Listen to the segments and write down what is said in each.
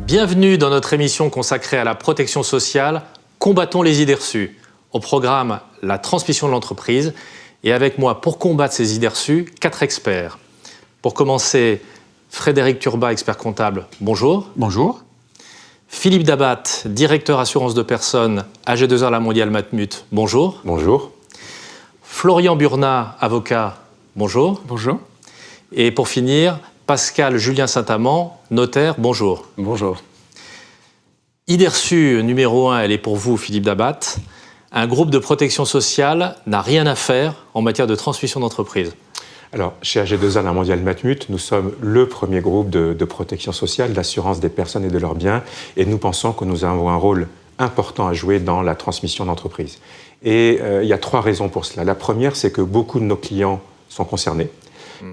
Bienvenue dans notre émission consacrée à la protection sociale, Combattons les idées reçues. Au programme, la transmission de l'entreprise. Et avec moi, pour combattre ces idées reçues, 4 experts. Pour commencer, Frédéric Turbat, expert comptable, bonjour. Bonjour. Philippe Dabat, directeur assurance de personnes, AG2R La Mondiale Matmut, bonjour. Bonjour. Florian Burnat, avocat, bonjour. Bonjour. Et pour finir, Pascal Julien Saint-Amand, notaire, bonjour. Bonjour. Idée reçue numéro 1, elle est pour vous, Philippe Dabat. Un groupe de protection sociale n'a rien à faire en matière de transmission d'entreprise. Alors, chez AG2R La Mondiale Matmut, nous sommes le premier groupe de protection sociale, d'assurance des personnes et de leurs biens, et nous pensons que nous avons un rôle important à jouer dans la transmission d'entreprise. Et il y a 3 raisons pour cela. La première, c'est que beaucoup de nos clients sont concernés.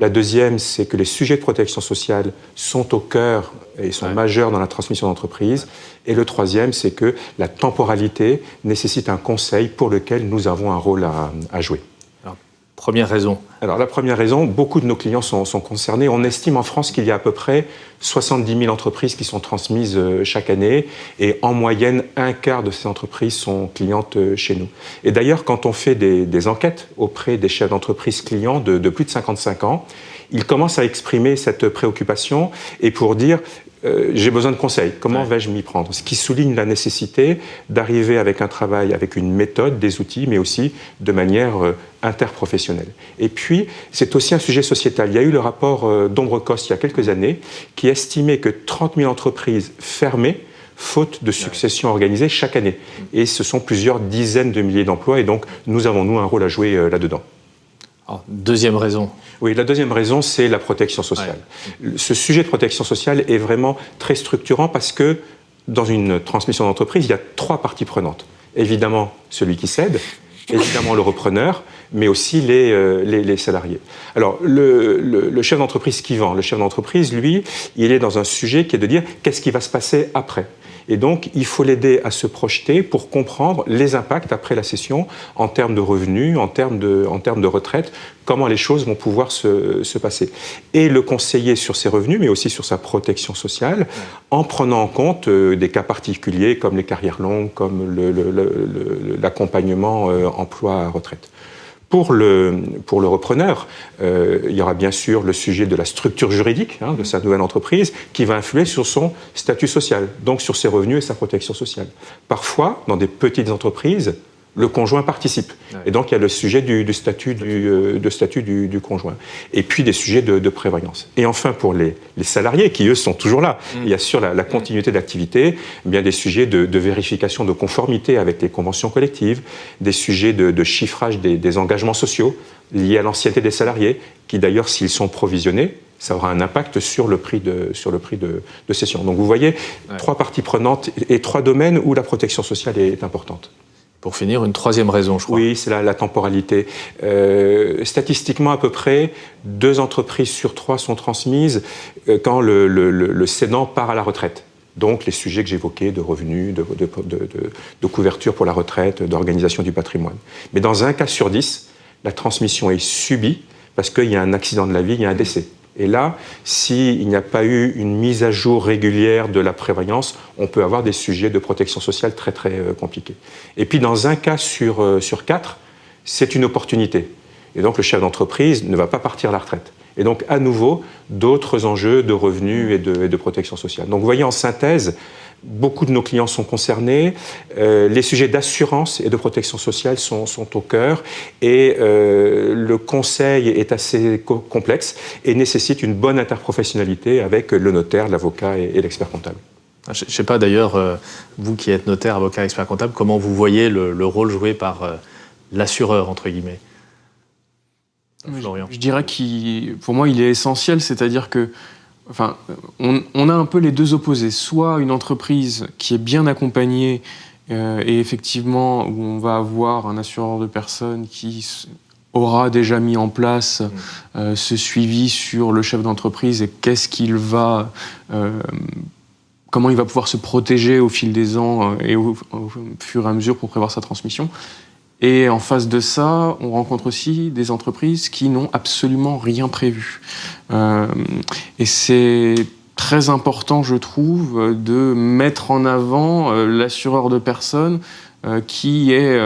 La deuxième, c'est que les sujets de protection sociale sont au cœur et sont majeurs dans la transmission d'entreprise. Et le troisième, c'est que la temporalité nécessite un conseil pour lequel nous avons un rôle à jouer. Alors, première raison. Alors, la première raison, beaucoup de nos clients sont concernés. On estime en France qu'il y a à peu près 70 000 entreprises qui sont transmises chaque année. Et en moyenne, un quart de ces entreprises sont clientes chez nous. Et d'ailleurs, quand on fait des enquêtes auprès des chefs d'entreprise clients de plus de 55 ans, ils commencent à exprimer cette préoccupation et pour dire j'ai besoin de conseils, comment vais-je m'y prendre? Ce qui souligne la nécessité d'arriver avec un travail, avec une méthode, des outils, mais aussi de manière interprofessionnelle. Et puis, c'est aussi un sujet sociétal. Il y a eu le rapport d'Ombrecost il y a quelques années qui estimait que 30 000 entreprises fermaient faute de succession organisée chaque année. Et ce sont plusieurs dizaines de milliers d'emplois et donc nous avons, nous, un rôle à jouer là-dedans. Alors, deuxième raison. Oui, la deuxième raison, c'est la protection sociale. Ce sujet de protection sociale est vraiment très structurant parce que dans une transmission d'entreprise, il y a 3 parties prenantes. Évidemment, celui qui cède, évidemment le repreneur, mais aussi les salariés. Alors, le chef d'entreprise qui vend, le chef d'entreprise, lui, il est dans un sujet qui est de dire qu'est-ce qui va se passer après. Et donc, il faut l'aider à se projeter pour comprendre les impacts après la cession en termes de revenus, en termes de retraite, comment les choses vont pouvoir se passer. Et le conseiller sur ses revenus, mais aussi sur sa protection sociale, en prenant en compte des cas particuliers comme les carrières longues, comme l'accompagnement emploi-retraite. Pour le repreneur, il y aura bien sûr le sujet de la structure juridique de sa nouvelle entreprise qui va influer sur son statut social, donc sur ses revenus et sa protection sociale. Parfois, dans des petites entreprises, le conjoint participe. Et donc, il y a le sujet du statut du conjoint. Et puis, des sujets de prévoyance. Et enfin, pour les salariés, qui, eux, sont toujours là, il y a sur la continuité d'activité, bien des sujets de vérification de conformité avec les conventions collectives, des sujets de chiffrage des engagements sociaux liés à l'ancienneté des salariés, qui, d'ailleurs, s'ils sont provisionnés, ça aura un impact sur le prix de cession. Donc, vous voyez, 3 parties prenantes et 3 domaines où la protection sociale est importante. Pour finir, une 3e raison, je crois. Oui, c'est la temporalité. Statistiquement, à peu près, 2 entreprises sur 3 sont transmises quand le cédant part à la retraite. Donc, les sujets que j'évoquais de revenus, de couverture pour la retraite, d'organisation du patrimoine. Mais dans un cas sur 10, la transmission est subie parce qu'il y a un accident de la vie, il y a un décès. Et là, s'il n'y a pas eu une mise à jour régulière de la prévoyance, on peut avoir des sujets de protection sociale très, très compliqués. Et puis, dans un cas sur 4, c'est une opportunité. Et donc, le chef d'entreprise ne va pas partir à la retraite. Et donc, à nouveau, d'autres enjeux de revenus et de protection sociale. Donc, vous voyez, en synthèse, beaucoup de nos clients sont concernés. Les sujets d'assurance et de protection sociale sont au cœur. Et le conseil est assez complexe et nécessite une bonne interprofessionnalité avec le notaire, l'avocat et l'expert comptable. Je ne sais pas d'ailleurs, vous qui êtes notaire, avocat, expert comptable, comment vous voyez le rôle joué par l'assureur, entre guillemets. Florian. Je dirais que pour moi, il est essentiel, c'est-à-dire que on a un peu les deux opposés. Soit une entreprise qui est bien accompagnée et effectivement où on va avoir un assureur de personnes qui aura déjà mis en place ce suivi sur le chef d'entreprise et comment il va pouvoir se protéger au fil des ans et au fur et à mesure pour prévoir sa transmission. Et en face de ça, on rencontre aussi des entreprises qui n'ont absolument rien prévu. Et c'est très important, je trouve, de mettre en avant l'assureur de personnes qui est,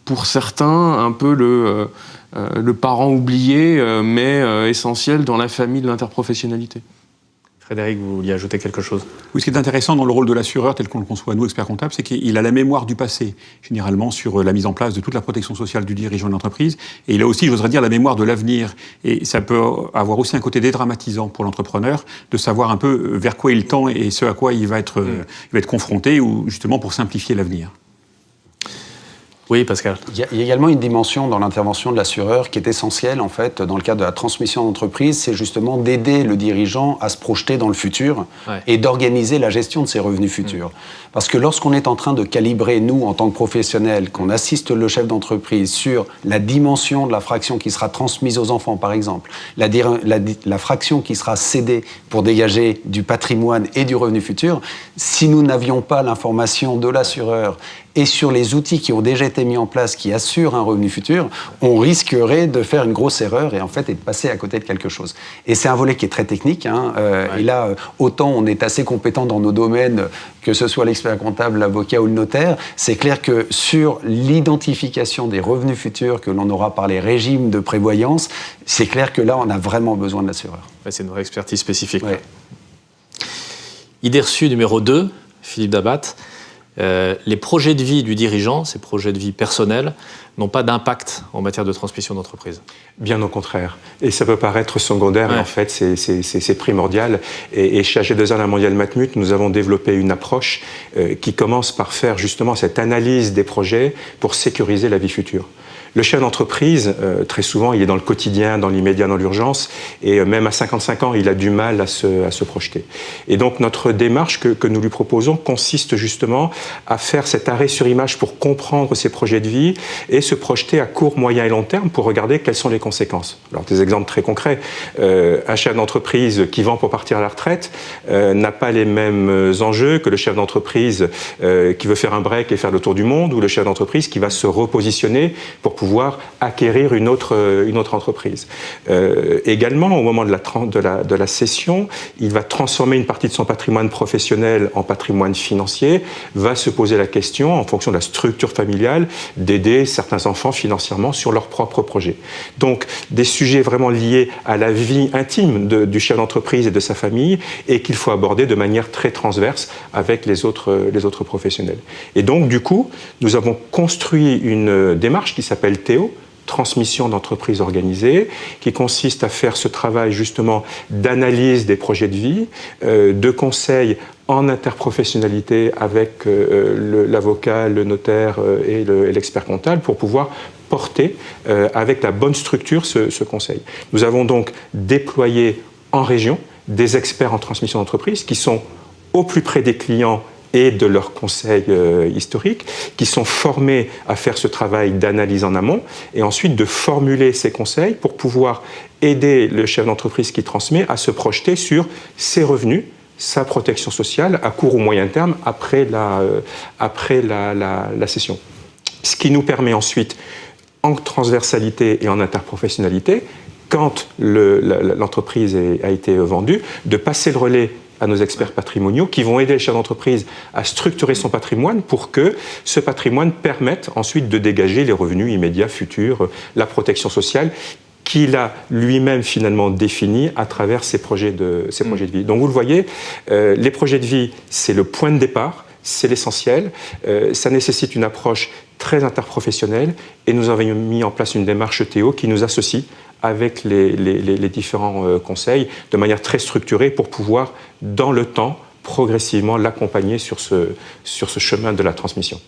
pour certains, un peu le parent oublié, mais essentiel dans la famille de l'interprofessionnalité. Frédéric, vous vouliez ajouter quelque chose? Oui, ce qui est intéressant dans le rôle de l'assureur, tel qu'on le conçoit nous, experts comptables, c'est qu'il a la mémoire du passé, généralement sur la mise en place de toute la protection sociale du dirigeant de l'entreprise. Et il a aussi, j'oserais dire, la mémoire de l'avenir. Et ça peut avoir aussi un côté dédramatisant pour l'entrepreneur, de savoir un peu vers quoi il tend et ce à quoi il va être confronté, ou justement pour simplifier l'avenir. Oui, Pascal. Il y a également une dimension dans l'intervention de l'assureur qui est essentielle, en fait, dans le cadre de la transmission d'entreprise, c'est justement d'aider le dirigeant à se projeter dans le futur et d'organiser la gestion de ses revenus futurs. Parce que lorsqu'on est en train de calibrer, nous, en tant que professionnels, qu'on assiste le chef d'entreprise sur la dimension de la fraction qui sera transmise aux enfants, par exemple, la fraction qui sera cédée pour dégager du patrimoine et du revenu futur, si nous n'avions pas l'information de l'assureur et sur les outils qui ont déjà été mis en place, qui assurent un revenu futur, on risquerait de faire une grosse erreur et en fait, et de passer à côté de quelque chose. Et c'est un volet qui est très technique. Et là, autant on est assez compétent dans nos domaines, que ce soit l'expert comptable, l'avocat ou le notaire, c'est clair que sur l'identification des revenus futurs que l'on aura par les régimes de prévoyance, c'est clair que là, on a vraiment besoin de l'assureur. C'est une vraie expertise spécifique. Ouais. Idée reçue numéro 2, Philippe Dabat. Les projets de vie du dirigeant, ces projets de vie personnels, n'ont pas d'impact en matière de transmission d'entreprise. Bien au contraire. Et ça peut paraître secondaire, mais en fait, c'est primordial. Et chez AG2R, la Mondiale Matmut, nous avons développé une approche qui commence par faire justement cette analyse des projets pour sécuriser la vie future. Le chef d'entreprise, très souvent, il est dans le quotidien, dans l'immédiat, dans l'urgence, et même à 55 ans, il a du mal à se projeter. Et donc, notre démarche que nous lui proposons consiste justement à faire cet arrêt sur image pour comprendre ses projets de vie et se projeter à court, moyen et long terme pour regarder quelles sont les conséquences. Alors, des exemples très concrets. Un chef d'entreprise qui vend pour partir à la retraite n'a pas les mêmes enjeux que le chef d'entreprise qui veut faire un break et faire le tour du monde, ou le chef d'entreprise qui va se repositionner pour pouvoir acquérir une autre entreprise. Également, au moment de la cession, il va transformer une partie de son patrimoine professionnel en patrimoine financier, va se poser la question, en fonction de la structure familiale, d'aider certains enfants financièrement sur leurs propres projets. Donc, des sujets vraiment liés à la vie intime du chef d'entreprise et de sa famille, et qu'il faut aborder de manière très transverse avec les autres professionnels. Et donc, du coup, nous avons construit une démarche qui s'appelle Théo, transmission d'entreprise organisée, qui consiste à faire ce travail justement d'analyse des projets de vie, de conseil en interprofessionnalité avec l'avocat, le notaire et l'expert comptable pour pouvoir porter avec la bonne structure ce conseil. Nous avons donc déployé en région des experts en transmission d'entreprise qui sont au plus près des clients et de leurs conseils historiques, qui sont formés à faire ce travail d'analyse en amont, et ensuite de formuler ces conseils pour pouvoir aider le chef d'entreprise qui transmet à se projeter sur ses revenus, sa protection sociale à court ou moyen terme après la cession. Ce qui nous permet ensuite, en transversalité et en interprofessionnalité, quand l'entreprise a été vendue, de passer le relais à nos experts patrimoniaux qui vont aider le chef d'entreprise à structurer son patrimoine pour que ce patrimoine permette ensuite de dégager les revenus immédiats, futurs, la protection sociale qu'il a lui-même finalement défini à travers ses projets de vie. Donc vous le voyez, les projets de vie, c'est le point de départ, c'est l'essentiel, ça nécessite une approche très interprofessionnelle et nous avons mis en place une démarche Théo qui nous associe avec les différents conseils de manière très structurée pour pouvoir, dans le temps, progressivement l'accompagner sur ce chemin de la transmission.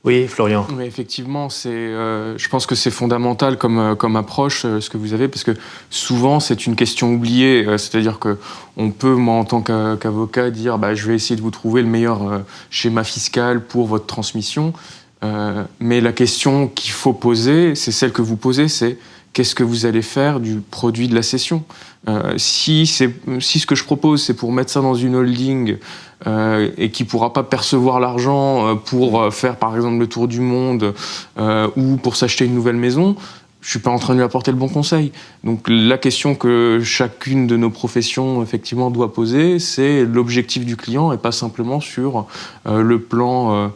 Oui, Florian. Mais effectivement, je pense que c'est fondamental comme approche, ce que vous avez, parce que souvent, c'est une question oubliée. C'est-à-dire qu'on peut, moi, en tant qu'avocat, dire je vais essayer de vous trouver le meilleur schéma fiscal pour votre transmission. Mais la question qu'il faut poser, c'est celle que vous posez, c'est qu'est-ce que vous allez faire du produit de la cession ? Si ce que je propose, c'est pour mettre ça dans une holding et qui ne pourra pas percevoir l'argent pour faire, par exemple, le tour du monde ou pour s'acheter une nouvelle maison, je ne suis pas en train de lui apporter le bon conseil. Donc la question que chacune de nos professions, effectivement, doit poser, c'est l'objectif du client et pas simplement sur le plan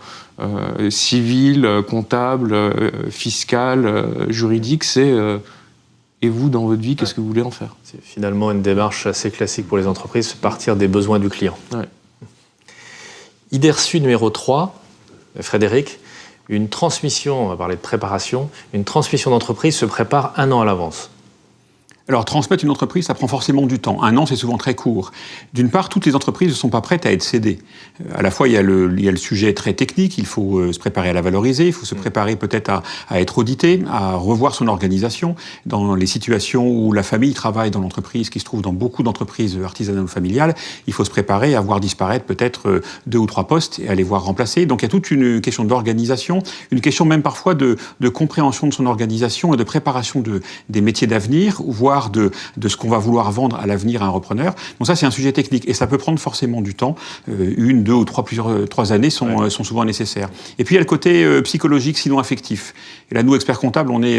civil, comptable, fiscal, juridique. C'est et vous, dans votre vie, qu'est-ce que vous voulez en faire ? C'est finalement une démarche assez classique pour les entreprises, partir des besoins du client. Ouais. Idée reçue numéro 3, Frédéric, une transmission, on va parler de préparation, une transmission d'entreprise se prépare 1 an à l'avance. Alors, transmettre une entreprise, ça prend forcément du temps. 1 an, c'est souvent très court. D'une part, toutes les entreprises ne sont pas prêtes à être cédées. À la fois, il y a le sujet très technique, il faut se préparer à la valoriser, il faut se préparer peut-être à être audité, à revoir son organisation. Dans les situations où la famille travaille dans l'entreprise, qui se trouve dans beaucoup d'entreprises artisanales ou familiales, il faut se préparer à voir disparaître peut-être 2 ou 3 postes et à les voir remplacer. Donc, il y a toute une question d'organisation, une question même parfois de compréhension de son organisation et de préparation des métiers d'avenir, voire de ce qu'on va vouloir vendre à l'avenir à un repreneur. Donc ça, c'est un sujet technique et ça peut prendre forcément du temps. 1, 2 ou 3 années sont souvent nécessaires. Et puis il y a le côté psychologique, sinon affectif. Et là, nous, experts comptables, on est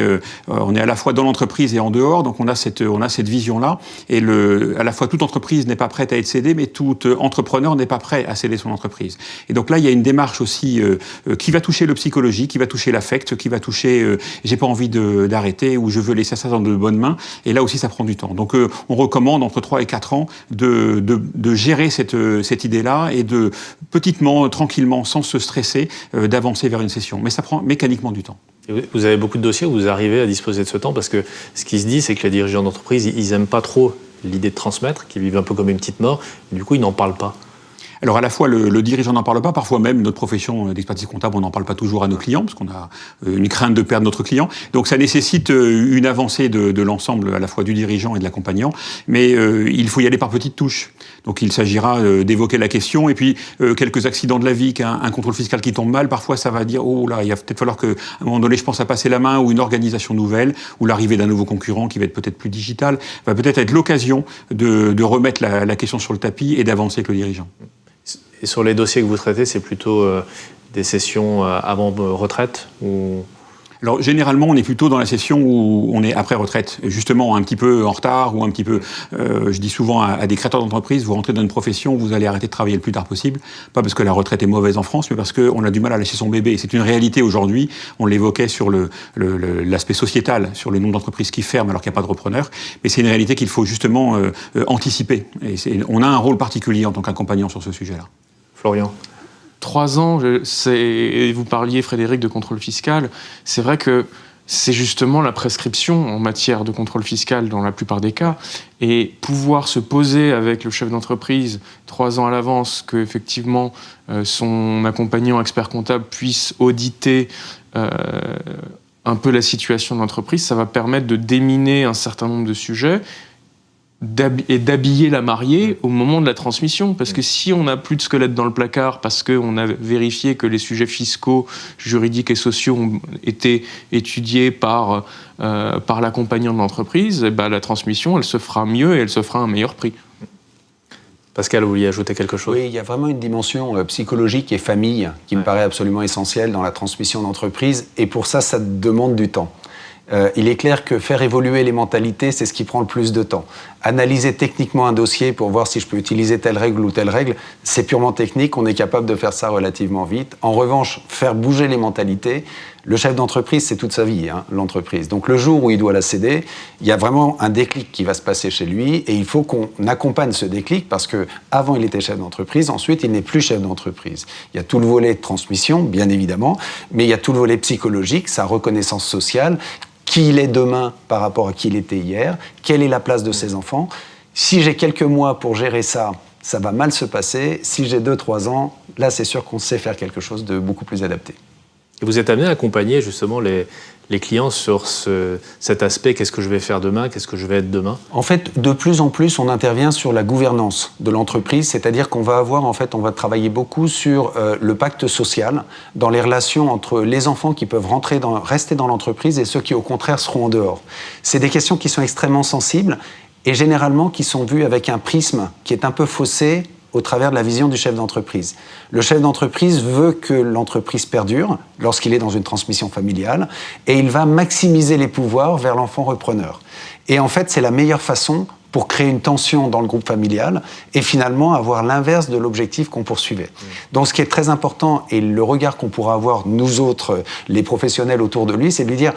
à la fois dans l'entreprise et en dehors, donc on a cette vision-là. Et à la fois, toute entreprise n'est pas prête à être cédée, mais tout entrepreneur n'est pas prêt à céder son entreprise. Et donc là, il y a une démarche aussi qui va toucher le psychologique, qui va toucher l'affect, qui va toucher j'ai pas envie d'arrêter ou je veux laisser ça dans de bonnes mains. Et là aussi, ça prend du temps. Donc, on recommande entre 3 et 4 ans de gérer cette idée-là et de petitement, tranquillement, sans se stresser, d'avancer vers une cession. Mais ça prend mécaniquement du temps. Et vous avez beaucoup de dossiers où vous arrivez à disposer de ce temps parce que ce qui se dit, c'est que les dirigeants d'entreprise, ils n'aiment pas trop l'idée de transmettre, qu'ils vivent un peu comme une petite mort, et du coup, ils n'en parlent pas. Alors à la fois le dirigeant n'en parle pas, parfois même notre profession d'expertise comptable, on n'en parle pas toujours à nos clients parce qu'on a une crainte de perdre notre client. Donc ça nécessite une avancée de l'ensemble à la fois du dirigeant et de l'accompagnant, mais il faut y aller par petites touches. Donc il s'agira d'évoquer la question et puis quelques accidents de la vie, un contrôle fiscal qui tombe mal, parfois ça va dire oh là, il va peut-être falloir qu'à un moment donné je pense à passer la main ou une organisation nouvelle ou l'arrivée d'un nouveau concurrent qui va être peut-être plus digital, va peut-être être l'occasion de remettre la question sur le tapis et d'avancer avec le dirigeant. Et sur les dossiers que vous traitez, c'est plutôt des sessions avant retraite ou... Alors généralement, on est plutôt dans la session où on est après retraite, justement un petit peu en retard ou un petit peu. Je dis souvent à des créateurs d'entreprise, vous rentrez dans une profession où vous allez arrêter de travailler le plus tard possible, pas parce que la retraite est mauvaise en France, mais parce qu'on a du mal à lâcher son bébé. C'est une réalité aujourd'hui. On l'évoquait sur l'aspect sociétal, sur le nombre d'entreprises qui ferment alors qu'il n'y a pas de repreneurs, mais c'est une réalité qu'il faut justement anticiper. Et on a un rôle particulier en tant qu'accompagnant sur ce sujet-là. Florian. 3 ans, vous parliez, Frédéric, de contrôle fiscal. C'est vrai que c'est justement la prescription en matière de contrôle fiscal dans la plupart des cas. Et pouvoir se poser avec le chef d'entreprise 3 ans à l'avance, qu'effectivement son accompagnant expert comptable puisse auditer un peu la situation de l'entreprise, ça va permettre de déminer un certain nombre de sujets et d'habiller la mariée au moment de la transmission. Parce que si on n'a plus de squelette dans le placard, parce qu'on a vérifié que les sujets fiscaux, juridiques et sociaux ont été étudiés par l'accompagnant de l'entreprise, la transmission, elle se fera mieux et elle se fera à un meilleur prix. Pascal, vous vouliez ajouter quelque chose ? Oui, il y a vraiment une dimension psychologique et famille qui me paraît absolument essentielle dans la transmission d'entreprise. Et pour ça, ça demande du temps. Il est clair que faire évoluer les mentalités, c'est ce qui prend le plus de temps. Analyser techniquement un dossier pour voir si je peux utiliser telle règle ou telle règle, c'est purement technique, on est capable de faire ça relativement vite. En revanche, faire bouger les mentalités, le chef d'entreprise, c'est toute sa vie, l'entreprise. Donc le jour où il doit la céder, il y a vraiment un déclic qui va se passer chez lui et il faut qu'on accompagne ce déclic parce qu'avant il était chef d'entreprise, ensuite il n'est plus chef d'entreprise. Il y a tout le volet de transmission, bien évidemment, mais il y a tout le volet psychologique, sa reconnaissance sociale, qui il est demain par rapport à qui il était hier, quelle est la place de ses enfants. Si j'ai quelques mois pour gérer ça, ça va mal se passer. Si j'ai 2-3 ans, là c'est sûr qu'on sait faire quelque chose de beaucoup plus adapté. Et vous êtes amené à accompagner justement les clients sur cet aspect, qu'est-ce que je vais faire demain, qu'est-ce que je vais être demain? En fait, de plus en plus, on intervient sur la gouvernance de l'entreprise, c'est-à-dire qu'on va on va travailler beaucoup sur le pacte social, dans les relations entre les enfants qui peuvent rester dans l'entreprise et ceux qui, au contraire, seront en dehors. C'est des questions qui sont extrêmement sensibles et généralement qui sont vues avec un prisme qui est un peu faussé au travers de la vision du chef d'entreprise. Le chef d'entreprise veut que l'entreprise perdure lorsqu'il est dans une transmission familiale et il va maximiser les pouvoirs vers l'enfant repreneur. Et en fait, c'est la meilleure façon pour créer une tension dans le groupe familial et finalement avoir l'inverse de l'objectif qu'on poursuivait. Donc ce qui est très important et le regard qu'on pourra avoir, nous autres, les professionnels autour de lui, c'est de lui dire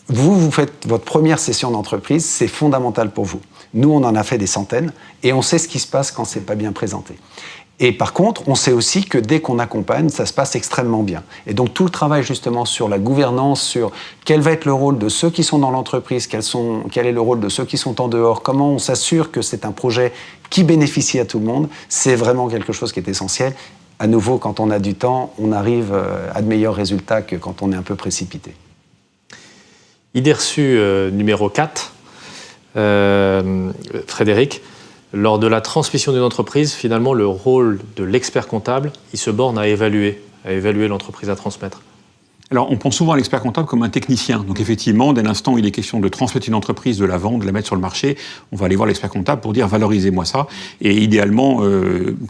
vous faites votre première session d'entreprise, c'est fondamental pour vous. Nous, on en a fait des centaines et on sait ce qui se passe quand c'est pas bien présenté. Et par contre, on sait aussi que dès qu'on accompagne, ça se passe extrêmement bien. Et donc tout le travail justement sur la gouvernance, sur quel va être le rôle de ceux qui sont dans l'entreprise, quel est le rôle de ceux qui sont en dehors, comment on s'assure que c'est un projet qui bénéficie à tout le monde, c'est vraiment quelque chose qui est essentiel. À nouveau, quand on a du temps, on arrive à de meilleurs résultats que quand on est un peu précipité. Idée reçue numéro 4, Frédéric. Lors de la transmission d'une entreprise, finalement, le rôle de l'expert comptable, il se borne à évaluer l'entreprise à transmettre. Alors, on pense souvent à l'expert comptable comme un technicien. Donc, effectivement, dès l'instant où il est question de transmettre une entreprise, de la vendre, de la mettre sur le marché, on va aller voir l'expert comptable pour dire « valorisez-moi ça ». Et idéalement,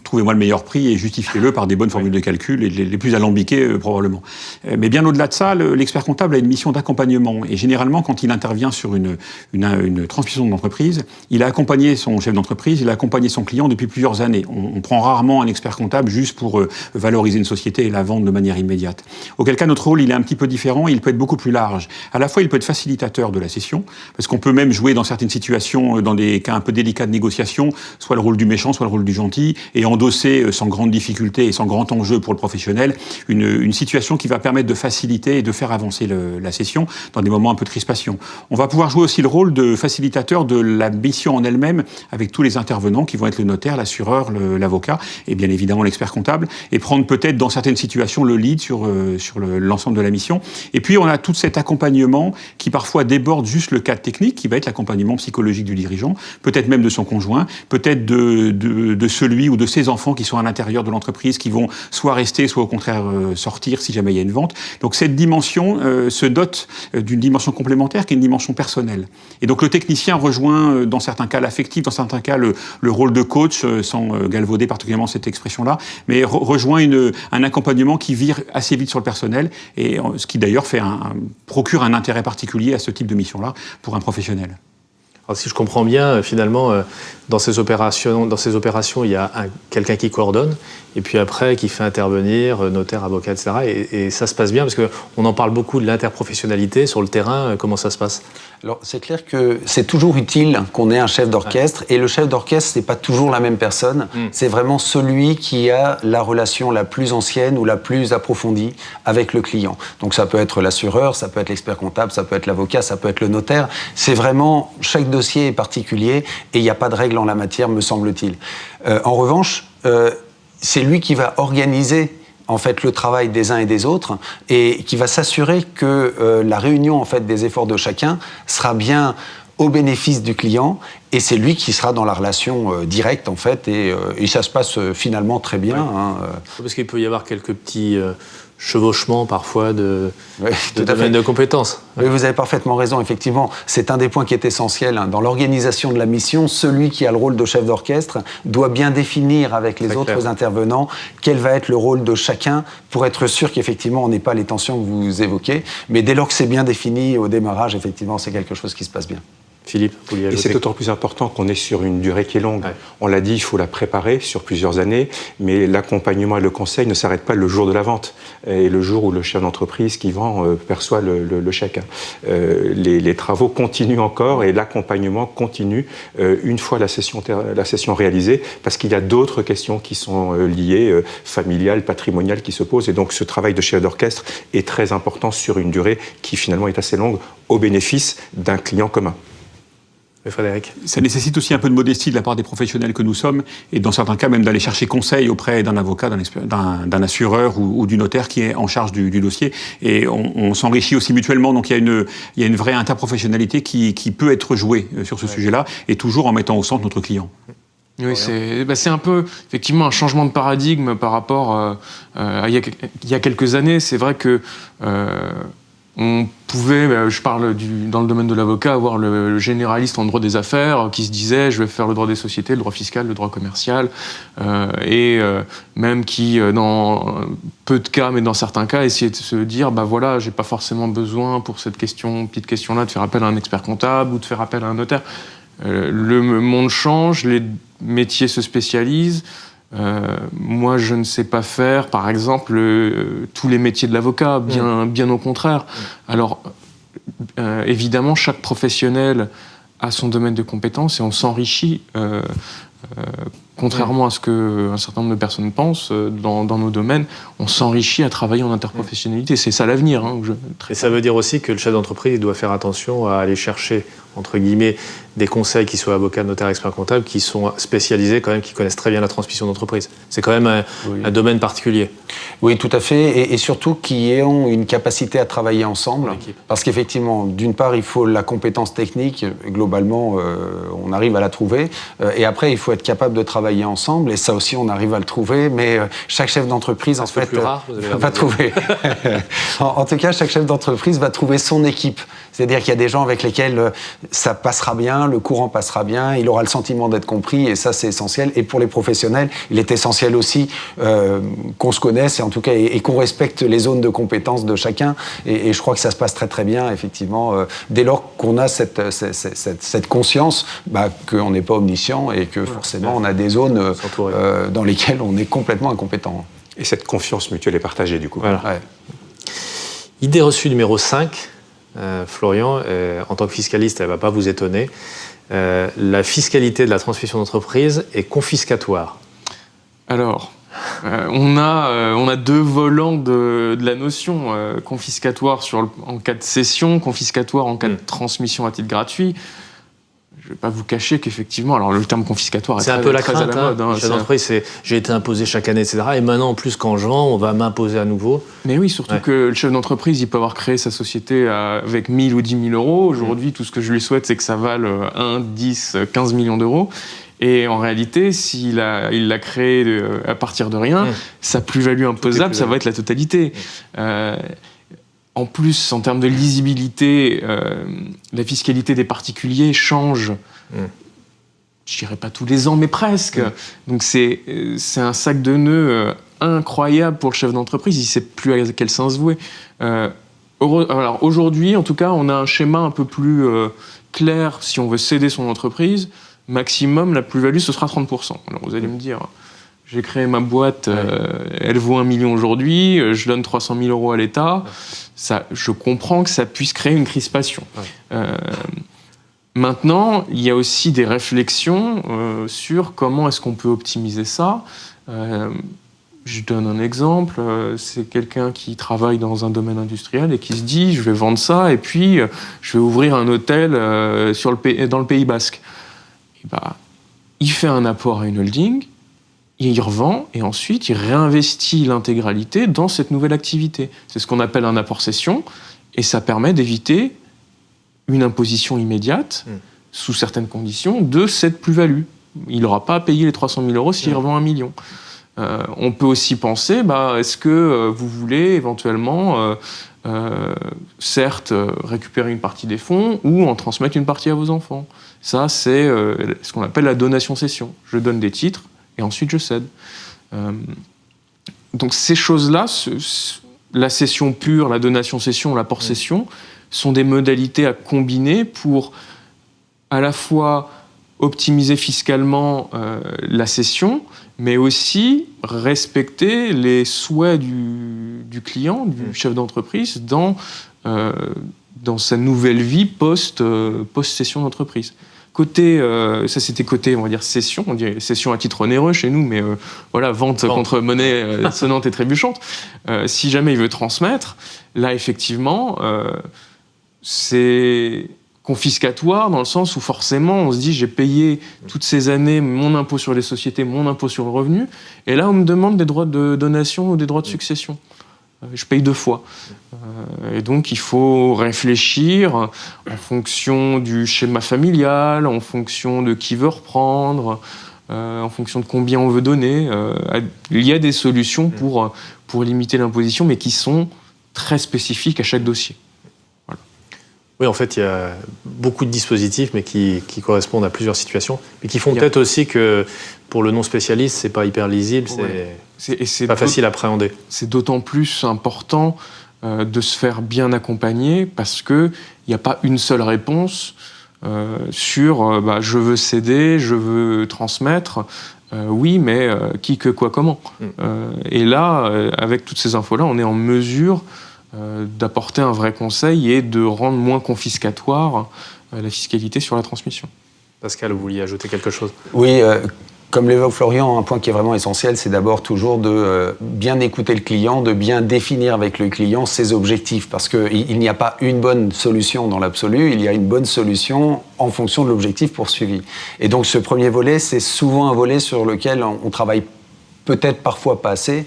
trouvez-moi le meilleur prix et justifiez-le par des bonnes formules de calcul et les plus alambiquées, probablement. Mais bien au-delà de ça, l'expert comptable a une mission d'accompagnement. Et généralement, quand il intervient sur une transmission d'entreprise, il a accompagné son chef d'entreprise, il a accompagné son client depuis plusieurs années. On prend rarement un expert comptable juste pour valoriser une société et la vendre de manière immédiate. Auquel cas, notre rôle, il est un petit peu différent, il peut être beaucoup plus large. À la fois, il peut être facilitateur de la session, parce qu'on peut même jouer dans certaines situations, dans des cas un peu délicats de négociation, soit le rôle du méchant, soit le rôle du gentil, et endosser sans grande difficulté et sans grand enjeu pour le professionnel, une situation qui va permettre de faciliter et de faire avancer la session dans des moments un peu de crispation. On va pouvoir jouer aussi le rôle de facilitateur de la mission en elle-même, avec tous les intervenants qui vont être le notaire, l'assureur, l'avocat, et bien évidemment l'expert comptable, et prendre peut-être dans certaines situations le lead sur l'ensemble de la mission. Et puis, on a tout cet accompagnement qui parfois déborde juste le cadre technique, qui va être l'accompagnement psychologique du dirigeant, peut-être même de son conjoint, peut-être de celui ou de ses enfants qui sont à l'intérieur de l'entreprise, qui vont soit rester, soit au contraire sortir si jamais il y a une vente. Donc, cette dimension se dote d'une dimension complémentaire qui est une dimension personnelle. Et donc, le technicien rejoint, dans certains cas, l'affectif, dans certains cas, le rôle de coach, sans galvauder particulièrement cette expression-là, mais rejoint un accompagnement qui vire assez vite sur le personnel, et ce qui d'ailleurs procure un intérêt particulier à ce type de mission-là pour un professionnel. Alors, si je comprends bien, finalement, dans ces opérations, il y a quelqu'un qui coordonne, et puis après, qui fait intervenir notaire, avocat, etc. Et ça se passe bien, parce qu'on en parle beaucoup de l'interprofessionnalité sur le terrain. Comment ça se passe? Alors, c'est clair que c'est toujours utile qu'on ait un chef d'orchestre, et le chef d'orchestre, c'est pas toujours la même personne. C'est vraiment celui qui a la relation la plus ancienne ou la plus approfondie avec le client. Donc, ça peut être l'assureur, ça peut être l'expert comptable, ça peut être l'avocat, ça peut être le notaire. C'est vraiment, chaque dossier est particulier, et il n'y a pas de règle en la matière, me semble-t-il. En revanche, c'est lui qui va organiser en fait le travail des uns et des autres, et qui va s'assurer que la réunion en fait des efforts de chacun sera bien au bénéfice du client, et c'est lui qui sera dans la relation directe en fait, et ça se passe finalement très bien. Ouais. Hein. Parce qu'il peut y avoir quelques petits chevauchement parfois de domaine de compétences. Oui, vous avez parfaitement raison, effectivement. C'est un des points qui est essentiel. Dans l'organisation de la mission, celui qui a le rôle de chef d'orchestre doit bien définir avec les autres intervenants quel va être le rôle de chacun pour être sûr qu'effectivement on n'ait pas les tensions que vous évoquez. Mais dès lors que c'est bien défini au démarrage, effectivement, c'est quelque chose qui se passe bien. Philippe, vous vouliez ajouter? Et c'est d'autant plus important qu'on est sur une durée qui est longue. Ouais. On l'a dit, il faut la préparer sur plusieurs années, mais l'accompagnement et le conseil ne s'arrêtent pas le jour de la vente et le jour où le chef d'entreprise qui vend perçoit le chèque. Les travaux continuent encore et l'accompagnement continue une fois la session réalisée, parce qu'il y a d'autres questions qui sont liées, familiales, patrimoniales, qui se posent. Et donc ce travail de chef d'orchestre est très important sur une durée qui finalement est assez longue au bénéfice d'un client commun. Oui, Frédéric. Ça nécessite aussi un peu de modestie de la part des professionnels que nous sommes, et dans certains cas même d'aller chercher conseil auprès d'un avocat, d'un assureur ou du notaire qui est en charge du dossier. Et on s'enrichit aussi mutuellement, donc il y a une vraie interprofessionnalité qui peut être jouée sur ce sujet-là, et toujours en mettant au centre notre client. Oui, c'est un peu effectivement un changement de paradigme par rapport à il y a quelques années. C'est vrai que on pouvait, je parle dans le domaine de l'avocat, avoir le généraliste en droit des affaires qui se disait je vais faire le droit des sociétés, le droit fiscal, le droit commercial, et même qui, dans peu de cas, mais dans certains cas, essayer de se dire bah voilà, j'ai pas forcément besoin pour cette petite question-là de faire appel à un expert comptable ou de faire appel à un notaire. Le monde change, les métiers se spécialisent. Moi, je ne sais pas faire, par exemple, tous les métiers de l'avocat, bien au contraire. Alors, évidemment, chaque professionnel a son domaine de compétences et on s'enrichit, contrairement à ce qu'un certain nombre de personnes pensent, dans nos domaines, on s'enrichit à travailler en interprofessionnalité. C'est ça l'avenir. Et ça veut dire aussi que le chef d'entreprise il doit faire attention à aller chercher, entre guillemets, des conseils qui soient avocats, notaires, experts comptables, qui sont spécialisés quand même, qui connaissent très bien la transmission d'entreprise. C'est quand même un domaine particulier. Oui, tout à fait, et surtout qui ont une capacité à travailler ensemble, parce qu'effectivement, d'une part, il faut la compétence technique, globalement, on arrive à la trouver, et après, il faut être capable de travailler ensemble, et ça aussi, on arrive à le trouver, mais chaque chef d'entreprise, en fait, va trouver. En tout cas, chaque chef d'entreprise va trouver son équipe, c'est-à-dire qu'il y a des gens avec lesquels ça passera bien, le courant passera bien, il aura le sentiment d'être compris, et ça, c'est essentiel. Et pour les professionnels, il est essentiel aussi qu'on se connaisse, et en tout cas, et qu'on respecte les zones de compétences de chacun. Et je crois que ça se passe très très bien, effectivement, dès lors qu'on a cette conscience qu'on n'est pas omniscient et que forcément on a des zones dans lesquelles on est complètement incompétent. Et cette confiance mutuelle est partagée, du coup. Voilà. Ouais. Idée reçue numéro 5, Florian, en tant que fiscaliste, elle ne va pas vous étonner. La fiscalité de la transmission d'entreprise est confiscatoire. Alors, on a deux volants de la notion, confiscatoire en cas de cession, confiscatoire en cas de transmission à titre gratuit. Je ne vais pas vous cacher qu'effectivement, alors le terme confiscatoire est très, un peu la très crainte, à la mode. Le chef d'entreprise, c'est j'ai été imposé chaque année, etc. Et maintenant, en plus, quand je vends, on va m'imposer à nouveau. Mais oui, surtout que le chef d'entreprise, il peut avoir créé sa société avec 1 000 ou 10 000 euros. Aujourd'hui, tout ce que je lui souhaite, c'est que ça vale 1, 10, 15 millions d'euros. Et en réalité, s'il l'a créé à partir de rien, sa plus-value imposable, ça va être la totalité. En plus, en termes de lisibilité, la fiscalité des particuliers change, je dirais pas tous les ans, mais presque. Donc c'est un sac de nœuds incroyable pour le chef d'entreprise, il ne sait plus à quel sens se vouer. Alors aujourd'hui, en tout cas, on a un schéma un peu plus clair si on veut céder son entreprise. Maximum, la plus-value, ce sera 30%. Alors vous allez me dire, j'ai créé ma boîte, elle vaut 1 million aujourd'hui, je donne 300 000 euros à l'État. Ça, je comprends que ça puisse créer une crispation. Maintenant, il y a aussi des réflexions sur comment est-ce qu'on peut optimiser ça. Je donne un exemple, c'est quelqu'un qui travaille dans un domaine industriel et qui se dit je vais vendre ça et puis je vais ouvrir un hôtel dans le Pays Basque. Et il fait un apport à une holding, il revend et ensuite il réinvestit l'intégralité dans cette nouvelle activité. C'est ce qu'on appelle un apport cession et ça permet d'éviter une imposition immédiate, sous certaines conditions, de cette plus-value. Il n'aura pas à payer les 300 000 euros s'il revend 1 million. On peut aussi penser, est-ce que vous voulez éventuellement, certes, récupérer une partie des fonds ou en transmettre une partie à vos enfants. Ça, c'est ce qu'on appelle la donation-cession. Je donne des titres et ensuite je cède. Donc ces choses-là, la cession pure, la donation-cession, l'apport-cession, sont des modalités à combiner pour à la fois optimiser fiscalement la cession, mais aussi respecter les souhaits du client, du chef d'entreprise, dans sa nouvelle vie post-cession d'entreprise. Ça c'était côté, on va dire, cession, on dirait cession à titre onéreux chez nous, mais vente contre monnaie sonnante et trébuchante. Si jamais il veut transmettre, là effectivement, c'est confiscatoire dans le sens où forcément on se dit j'ai payé toutes ces années mon impôt sur les sociétés, mon impôt sur le revenu, et là on me demande des droits de donation ou des droits de succession. Je paye 2 fois. Et donc il faut réfléchir en fonction du schéma familial, en fonction de qui veut reprendre, en fonction de combien on veut donner. Il y a des solutions pour limiter l'imposition, mais qui sont très spécifiques à chaque dossier. Oui, en fait, il y a beaucoup de dispositifs, mais qui correspondent à plusieurs situations, mais qui font peut-être aussi que pour le non-spécialiste, c'est pas hyper lisible, c'est pas facile à appréhender. C'est d'autant plus important de se faire bien accompagner parce qu'il n'y a pas une seule réponse sur je veux céder, je veux transmettre. Oui, mais qui, que, quoi, comment. Et là, avec toutes ces infos-là, on est en mesure d'apporter un vrai conseil et de rendre moins confiscatoire la fiscalité sur la transmission. Pascal, vous vouliez ajouter quelque chose ? Oui, comme l'évoque Florian, un point qui est vraiment essentiel, c'est d'abord toujours de bien écouter le client, de bien définir avec le client ses objectifs, parce qu'il n'y a pas une bonne solution dans l'absolu, il y a une bonne solution en fonction de l'objectif poursuivi. Et donc ce premier volet, c'est souvent un volet sur lequel on travaille peut-être parfois pas assez,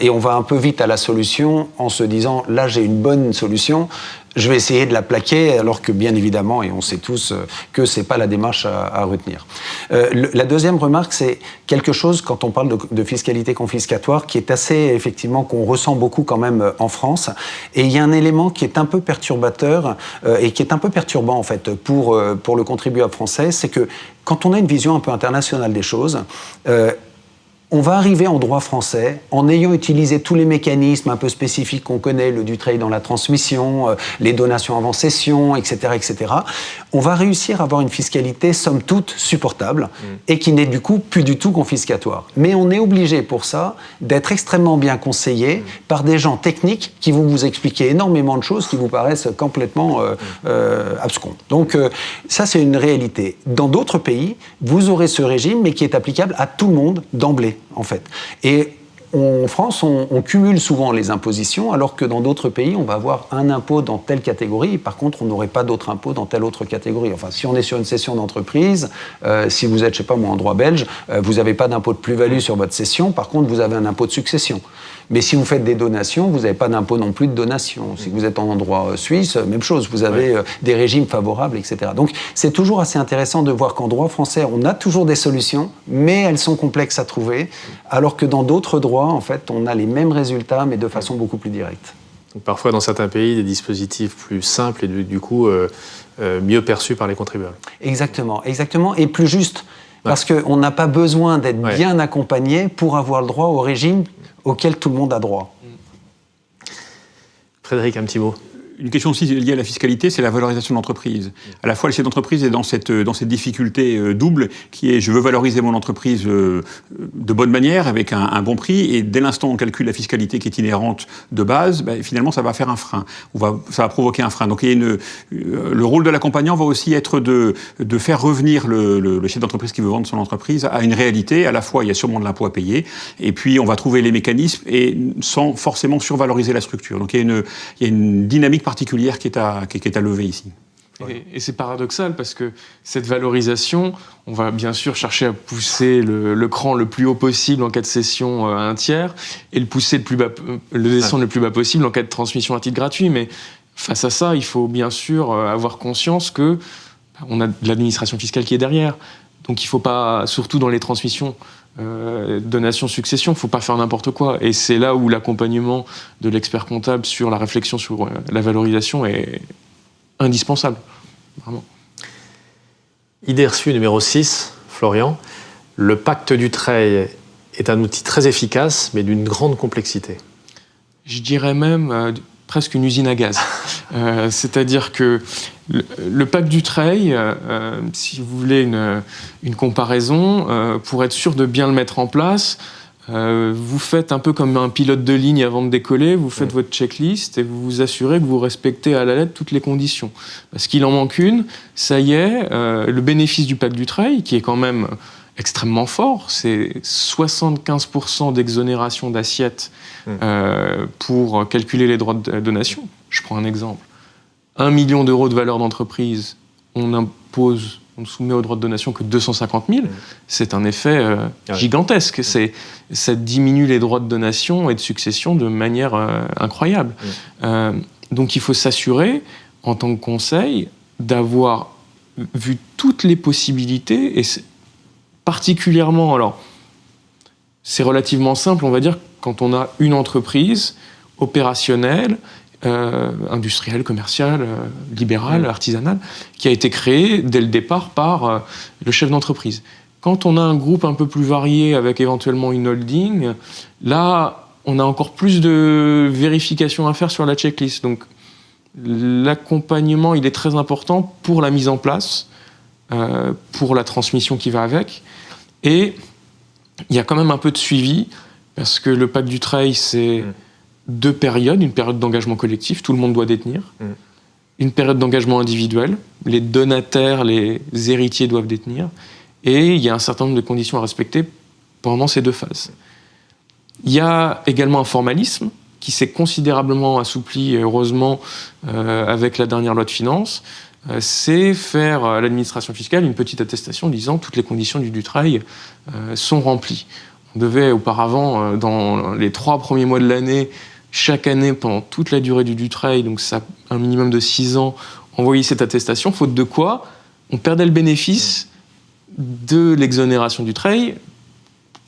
et on va un peu vite à la solution en se disant « là j'ai une bonne solution », je vais essayer de la plaquer, alors que bien évidemment, et on sait tous que c'est pas la démarche à retenir. La deuxième remarque, c'est quelque chose, quand on parle de fiscalité confiscatoire, qui est assez, effectivement, qu'on ressent beaucoup quand même en France, et il y a un élément qui est un peu perturbateur, et qui est un peu perturbant en fait pour le contribuable français, c'est que quand on a une vision un peu internationale des choses, on va arriver en droit français en ayant utilisé tous les mécanismes un peu spécifiques qu'on connaît, le Dutreil dans la transmission, les donations avant cession, etc., etc. On va réussir à avoir une fiscalité somme toute supportable et qui n'est du coup plus du tout confiscatoire. Mais on est obligé pour ça d'être extrêmement bien conseillé par des gens techniques qui vont vous expliquer énormément de choses qui vous paraissent complètement abscons. Donc ça c'est une réalité. Dans d'autres pays, vous aurez ce régime mais qui est applicable à tout le monde d'emblée. En fait. Et en France, on cumule souvent les impositions, alors que dans d'autres pays, on va avoir un impôt dans telle catégorie, et par contre, on n'aurait pas d'autre impôt dans telle autre catégorie. Enfin, si on est sur une cession d'entreprise, si vous êtes, je sais pas moi, en droit belge, vous n'avez pas d'impôt de plus-value sur votre cession, par contre, vous avez un impôt de succession. Mais si vous faites des donations, vous n'avez pas d'impôt non plus de donation. Si vous êtes en droit suisse, même chose, vous avez des régimes favorables, etc. Donc c'est toujours assez intéressant de voir qu'en droit français, on a toujours des solutions, mais elles sont complexes à trouver, alors que dans d'autres droits, en fait, on a les mêmes résultats, mais de façon beaucoup plus directe. Donc, parfois, dans certains pays, des dispositifs plus simples et du coup mieux perçus par les contribuables. Exactement, exactement, et plus juste. Parce qu'on n'a pas besoin d'être bien accompagné pour avoir le droit au régime auquel tout le monde a droit. Frédéric, un petit mot. Une question aussi liée à la fiscalité, c'est la valorisation de l'entreprise. À la fois, le chef d'entreprise est dans cette difficulté double qui est je veux valoriser mon entreprise de bonne manière, avec un bon prix, et dès l'instant où on calcule la fiscalité qui est inhérente de base, finalement, ça va faire un frein. Ça va provoquer un frein. Donc, le rôle de l'accompagnant va aussi être de faire revenir le chef d'entreprise qui veut vendre son entreprise à une réalité. À la fois, il y a sûrement de l'impôt à payer, et puis on va trouver les mécanismes et sans forcément survaloriser la structure. Donc, il y a une dynamique particulière qui est à lever ici. Et c'est paradoxal parce que cette valorisation, on va bien sûr chercher à pousser le cran le plus haut possible en cas de cession à un tiers et le descendre le plus bas possible en cas de transmission à titre gratuit. Mais face à ça, il faut bien sûr avoir conscience que on a de l'administration fiscale qui est derrière. Donc il ne faut pas, surtout dans les transmissions, donation, succession, il ne faut pas faire n'importe quoi. Et c'est là où l'accompagnement de l'expert comptable sur la réflexion sur la valorisation est indispensable. Vraiment. Idée reçue numéro 6, Florian. Le pacte Dutreil est un outil très efficace, mais d'une grande complexité. Je dirais même presque une usine à gaz. C'est-à-dire que le pacte Dutreil, si vous voulez une comparaison, pour être sûr de bien le mettre en place, vous faites un peu comme un pilote de ligne avant de décoller, vous faites votre checklist et vous vous assurez que vous respectez à la lettre toutes les conditions. Parce qu'il en manque une, ça y est, le bénéfice du pacte Dutreil, qui est quand même extrêmement fort, c'est 75% d'exonération d'assiette pour calculer les droits de donation. Je prends un exemple. 1 million d'euros de valeur d'entreprise, on soumet au droit de donation que 250 000, c'est un effet gigantesque. Ça diminue les droits de donation et de succession de manière incroyable. Donc il faut s'assurer, en tant que conseil, d'avoir vu toutes les possibilités, et particulièrement, alors, c'est relativement simple, on va dire, quand on a une entreprise opérationnelle, industrielle, commerciale, libérale, artisanale, qui a été créée dès le départ par le chef d'entreprise. Quand on a un groupe un peu plus varié, avec éventuellement une holding, là, on a encore plus de vérifications à faire sur la checklist. Donc, l'accompagnement, il est très important pour la mise en place, pour la transmission qui va avec. Et il y a quand même un peu de suivi, parce que le Pacte Dutreil, c'est 2 périodes. Une période d'engagement collectif, tout le monde doit détenir. Une période d'engagement individuel, les donataires, les héritiers doivent détenir. Et il y a un certain nombre de conditions à respecter pendant ces 2 phases. Il y a également un formalisme qui s'est considérablement assoupli, heureusement, avec la dernière loi de finances. C'est faire à l'administration fiscale une petite attestation disant toutes les conditions du Dutreil sont remplies. On devait auparavant, dans les 3 premiers mois de l'année, chaque année, pendant toute la durée du Dutreil, donc ça un minimum de 6 ans, envoyer cette attestation, faute de quoi on perdait le bénéfice de l'exonération du Dutreil.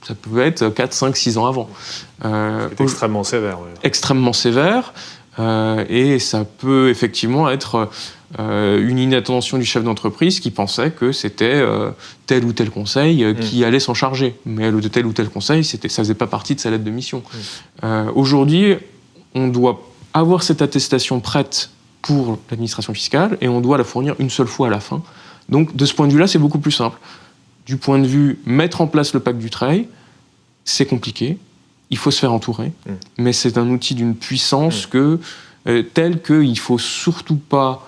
Ça pouvait être 4, 5, 6 ans avant. C'est extrêmement sévère. Oui. Extrêmement sévère, et ça peut effectivement être une inattention du chef d'entreprise qui pensait que c'était tel ou tel conseil qui allait s'en charger. Mais de tel ou tel conseil, ça faisait pas partie de sa lettre de mission. Aujourd'hui, on doit avoir cette attestation prête pour l'administration fiscale et on doit la fournir une seule fois à la fin. Donc, de ce point de vue-là, c'est beaucoup plus simple. Du point de vue mettre en place le Pacte Dutreil, c'est compliqué. Il faut se faire entourer. Mais c'est un outil d'une puissance telle qu'il ne faut surtout pas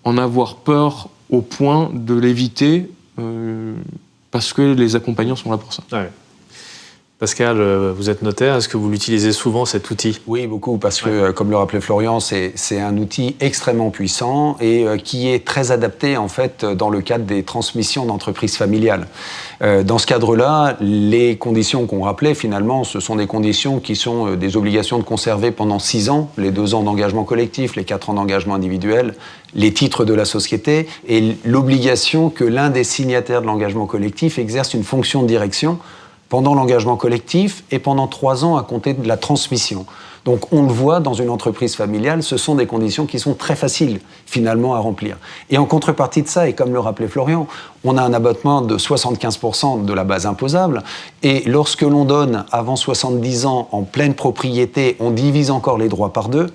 en avoir peur au point de l'éviter parce que les accompagnants sont là pour ça. Ouais. Pascal, vous êtes notaire, est-ce que vous l'utilisez souvent, cet outil ? Oui, beaucoup, parce que, comme le rappelait Florian, c'est un outil extrêmement puissant et qui est très adapté, en fait, dans le cadre des transmissions d'entreprises familiales. Dans ce cadre-là, les conditions qu'on rappelait, finalement, ce sont des conditions qui sont des obligations de conserver pendant 6 ans, les 2 ans d'engagement collectif, les 4 ans d'engagement individuel, les titres de la société et l'obligation que l'un des signataires de l'engagement collectif exerce une fonction de direction pendant l'engagement collectif et pendant 3 ans à compter de la transmission. Donc on le voit, dans une entreprise familiale, ce sont des conditions qui sont très faciles finalement à remplir. Et en contrepartie de ça, et comme le rappelait Florian, on a un abattement de 75% de la base imposable, et lorsque l'on donne avant 70 ans en pleine propriété, on divise encore les droits par 2.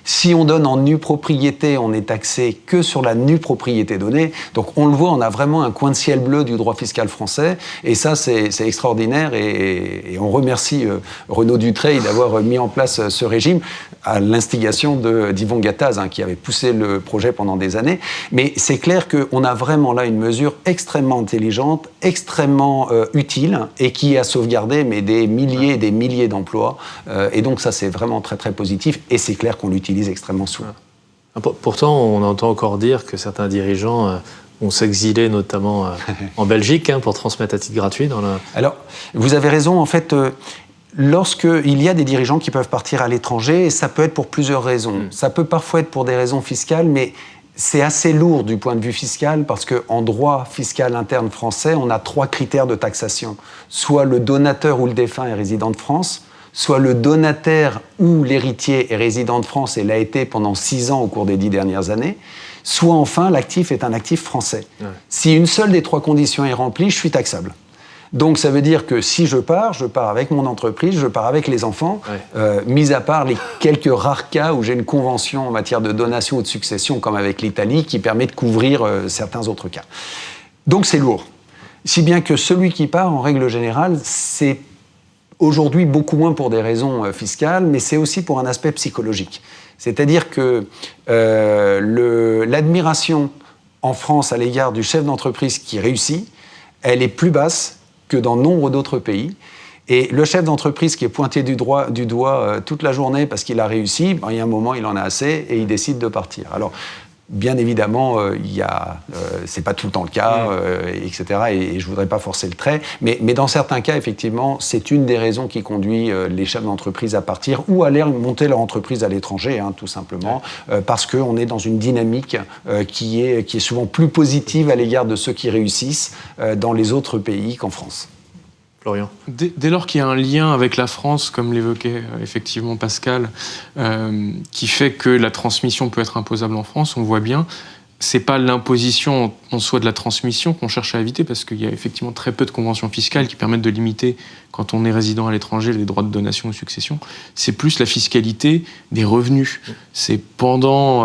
Si on donne en nue propriété, on est taxé que sur la nue propriété donnée. Donc on le voit, on a vraiment un coin de ciel bleu du droit fiscal français. Et ça, c'est extraordinaire. Et on remercie Renaud Dutreil d'avoir mis en place ce régime à l'instigation d'Yvon Gattaz, qui avait poussé le projet pendant des années. Mais c'est clair qu'on a vraiment là une mesure extrêmement intelligente, extrêmement utile et qui a sauvegardé des milliers et des milliers d'emplois. Et donc ça, c'est vraiment très, très positif. Et c'est clair qu'on l'utilise extrêmement souvent. Pourtant, on entend encore dire que certains dirigeants vont s'exiler, notamment en Belgique, pour transmettre à titre gratuit. Alors, vous avez raison, en fait, lorsqu'il y a des dirigeants qui peuvent partir à l'étranger, ça peut être pour plusieurs raisons. Ça peut parfois être pour des raisons fiscales, mais c'est assez lourd du point de vue fiscal parce qu'en droit fiscal interne français, on a 3 critères de taxation. Soit le donateur ou le défunt est résident de France, soit le donataire ou l'héritier est résident de France et l'a été pendant 6 ans au cours des 10 dernières années, soit enfin l'actif est un actif français. Ouais. Si une seule des 3 conditions est remplie, je suis taxable. Donc ça veut dire que si je pars avec mon entreprise, je pars avec les enfants, mis à part les quelques rares cas où j'ai une convention en matière de donation ou de succession, comme avec l'Italie, qui permet de couvrir certains autres cas. Donc c'est lourd. Si bien que celui qui part, en règle générale, c'est aujourd'hui beaucoup moins pour des raisons fiscales, mais c'est aussi pour un aspect psychologique. C'est-à-dire que l'admiration en France à l'égard du chef d'entreprise qui réussit, elle est plus basse que dans nombre d'autres pays. Et le chef d'entreprise qui est pointé du doigt toute la journée parce qu'il a réussi, il y a un moment, il en a assez et il décide de partir. Alors, Bien évidemment, c'est pas tout le temps le cas, etc. Et je voudrais pas forcer le trait. Mais dans certains cas, effectivement, c'est une des raisons qui conduit les chefs d'entreprise à partir ou à aller monter leur entreprise à l'étranger, tout simplement, parce qu'on est dans une dynamique qui est souvent plus positive à l'égard de ceux qui réussissent dans les autres pays qu'en France. Florian. Dès lors qu'il y a un lien avec la France, comme l'évoquait effectivement Pascal, qui fait que la transmission peut être imposable en France, on voit bien, c'est pas l'imposition en soi de la transmission qu'on cherche à éviter, parce qu'il y a effectivement très peu de conventions fiscales qui permettent de limiter, quand on est résident à l'étranger, les droits de donation ou succession. C'est plus la fiscalité des revenus. C'est pendant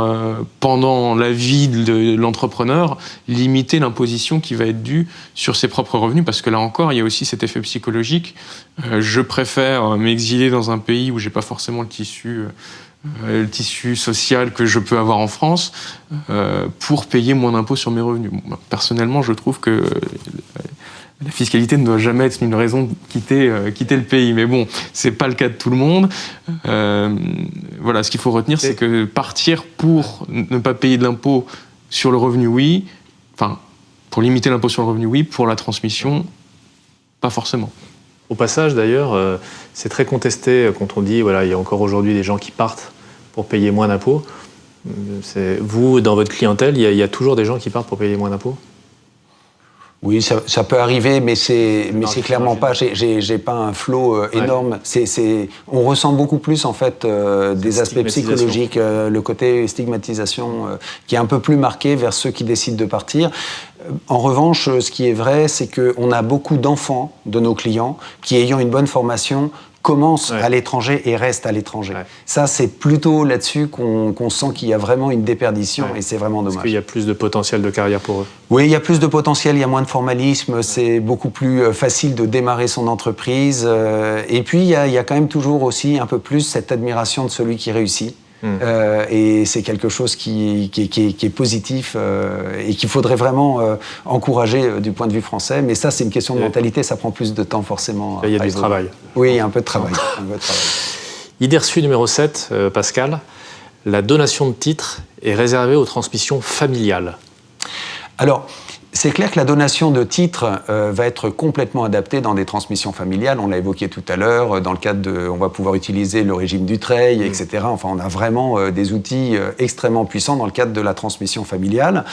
la vie de l'entrepreneur, limiter l'imposition qui va être due sur ses propres revenus, parce que là encore, il y a aussi cet effet psychologique. Je préfère m'exiler dans un pays où j'ai pas forcément le tissu social que je peux avoir en France pour payer moins d'impôts sur mes revenus. Personnellement, je trouve que la fiscalité ne doit jamais être une raison de quitter le pays. Mais bon, c'est pas le cas de tout le monde. Voilà, ce qu'il faut retenir, c'est que partir pour ne pas payer de l'impôt sur le revenu, oui. Enfin, pour limiter l'impôt sur le revenu, oui. Pour la transmission, pas forcément. Au passage, d'ailleurs, c'est très contesté quand on dit voilà, il y a encore aujourd'hui des gens qui partent pour payer moins d'impôts. Vous, dans votre clientèle, il y a toujours des gens qui partent pour payer moins d'impôts ? Oui, ça peut arriver, mais c'est clairement pas. J'ai pas un flot énorme. On ressent beaucoup plus en fait des aspects psychologiques, le côté stigmatisation qui est un peu plus marqué vers ceux qui décident de partir. En revanche, ce qui est vrai, c'est qu'on a beaucoup d'enfants de nos clients qui, ayant une bonne formation, commencent à l'étranger et restent à l'étranger. Ouais. Ça, c'est plutôt là-dessus qu'on sent qu'il y a vraiment une déperdition et c'est vraiment dommage. Est-ce qu'il y a plus de potentiel de carrière pour eux ? Oui, il y a plus de potentiel, il y a moins de formalisme, c'est beaucoup plus facile de démarrer son entreprise. Et puis, il y a quand même toujours aussi un peu plus cette admiration de celui qui réussit. Et c'est quelque chose qui est positif et qu'il faudrait vraiment encourager du point de vue français. Mais ça, c'est une question de mentalité, ça prend plus de temps forcément. Il y a du travail. Oui, un peu de travail. Idée reçue numéro 7, Pascal. La donation de titres est réservée aux transmissions familiales. Alors, c'est clair que la donation de titres va être complètement adaptée dans des transmissions familiales. On l'a évoqué tout à l'heure. Dans le cadre on va pouvoir utiliser le régime Dutreil, etc. Enfin, on a vraiment des outils extrêmement puissants dans le cadre de la transmission familiale.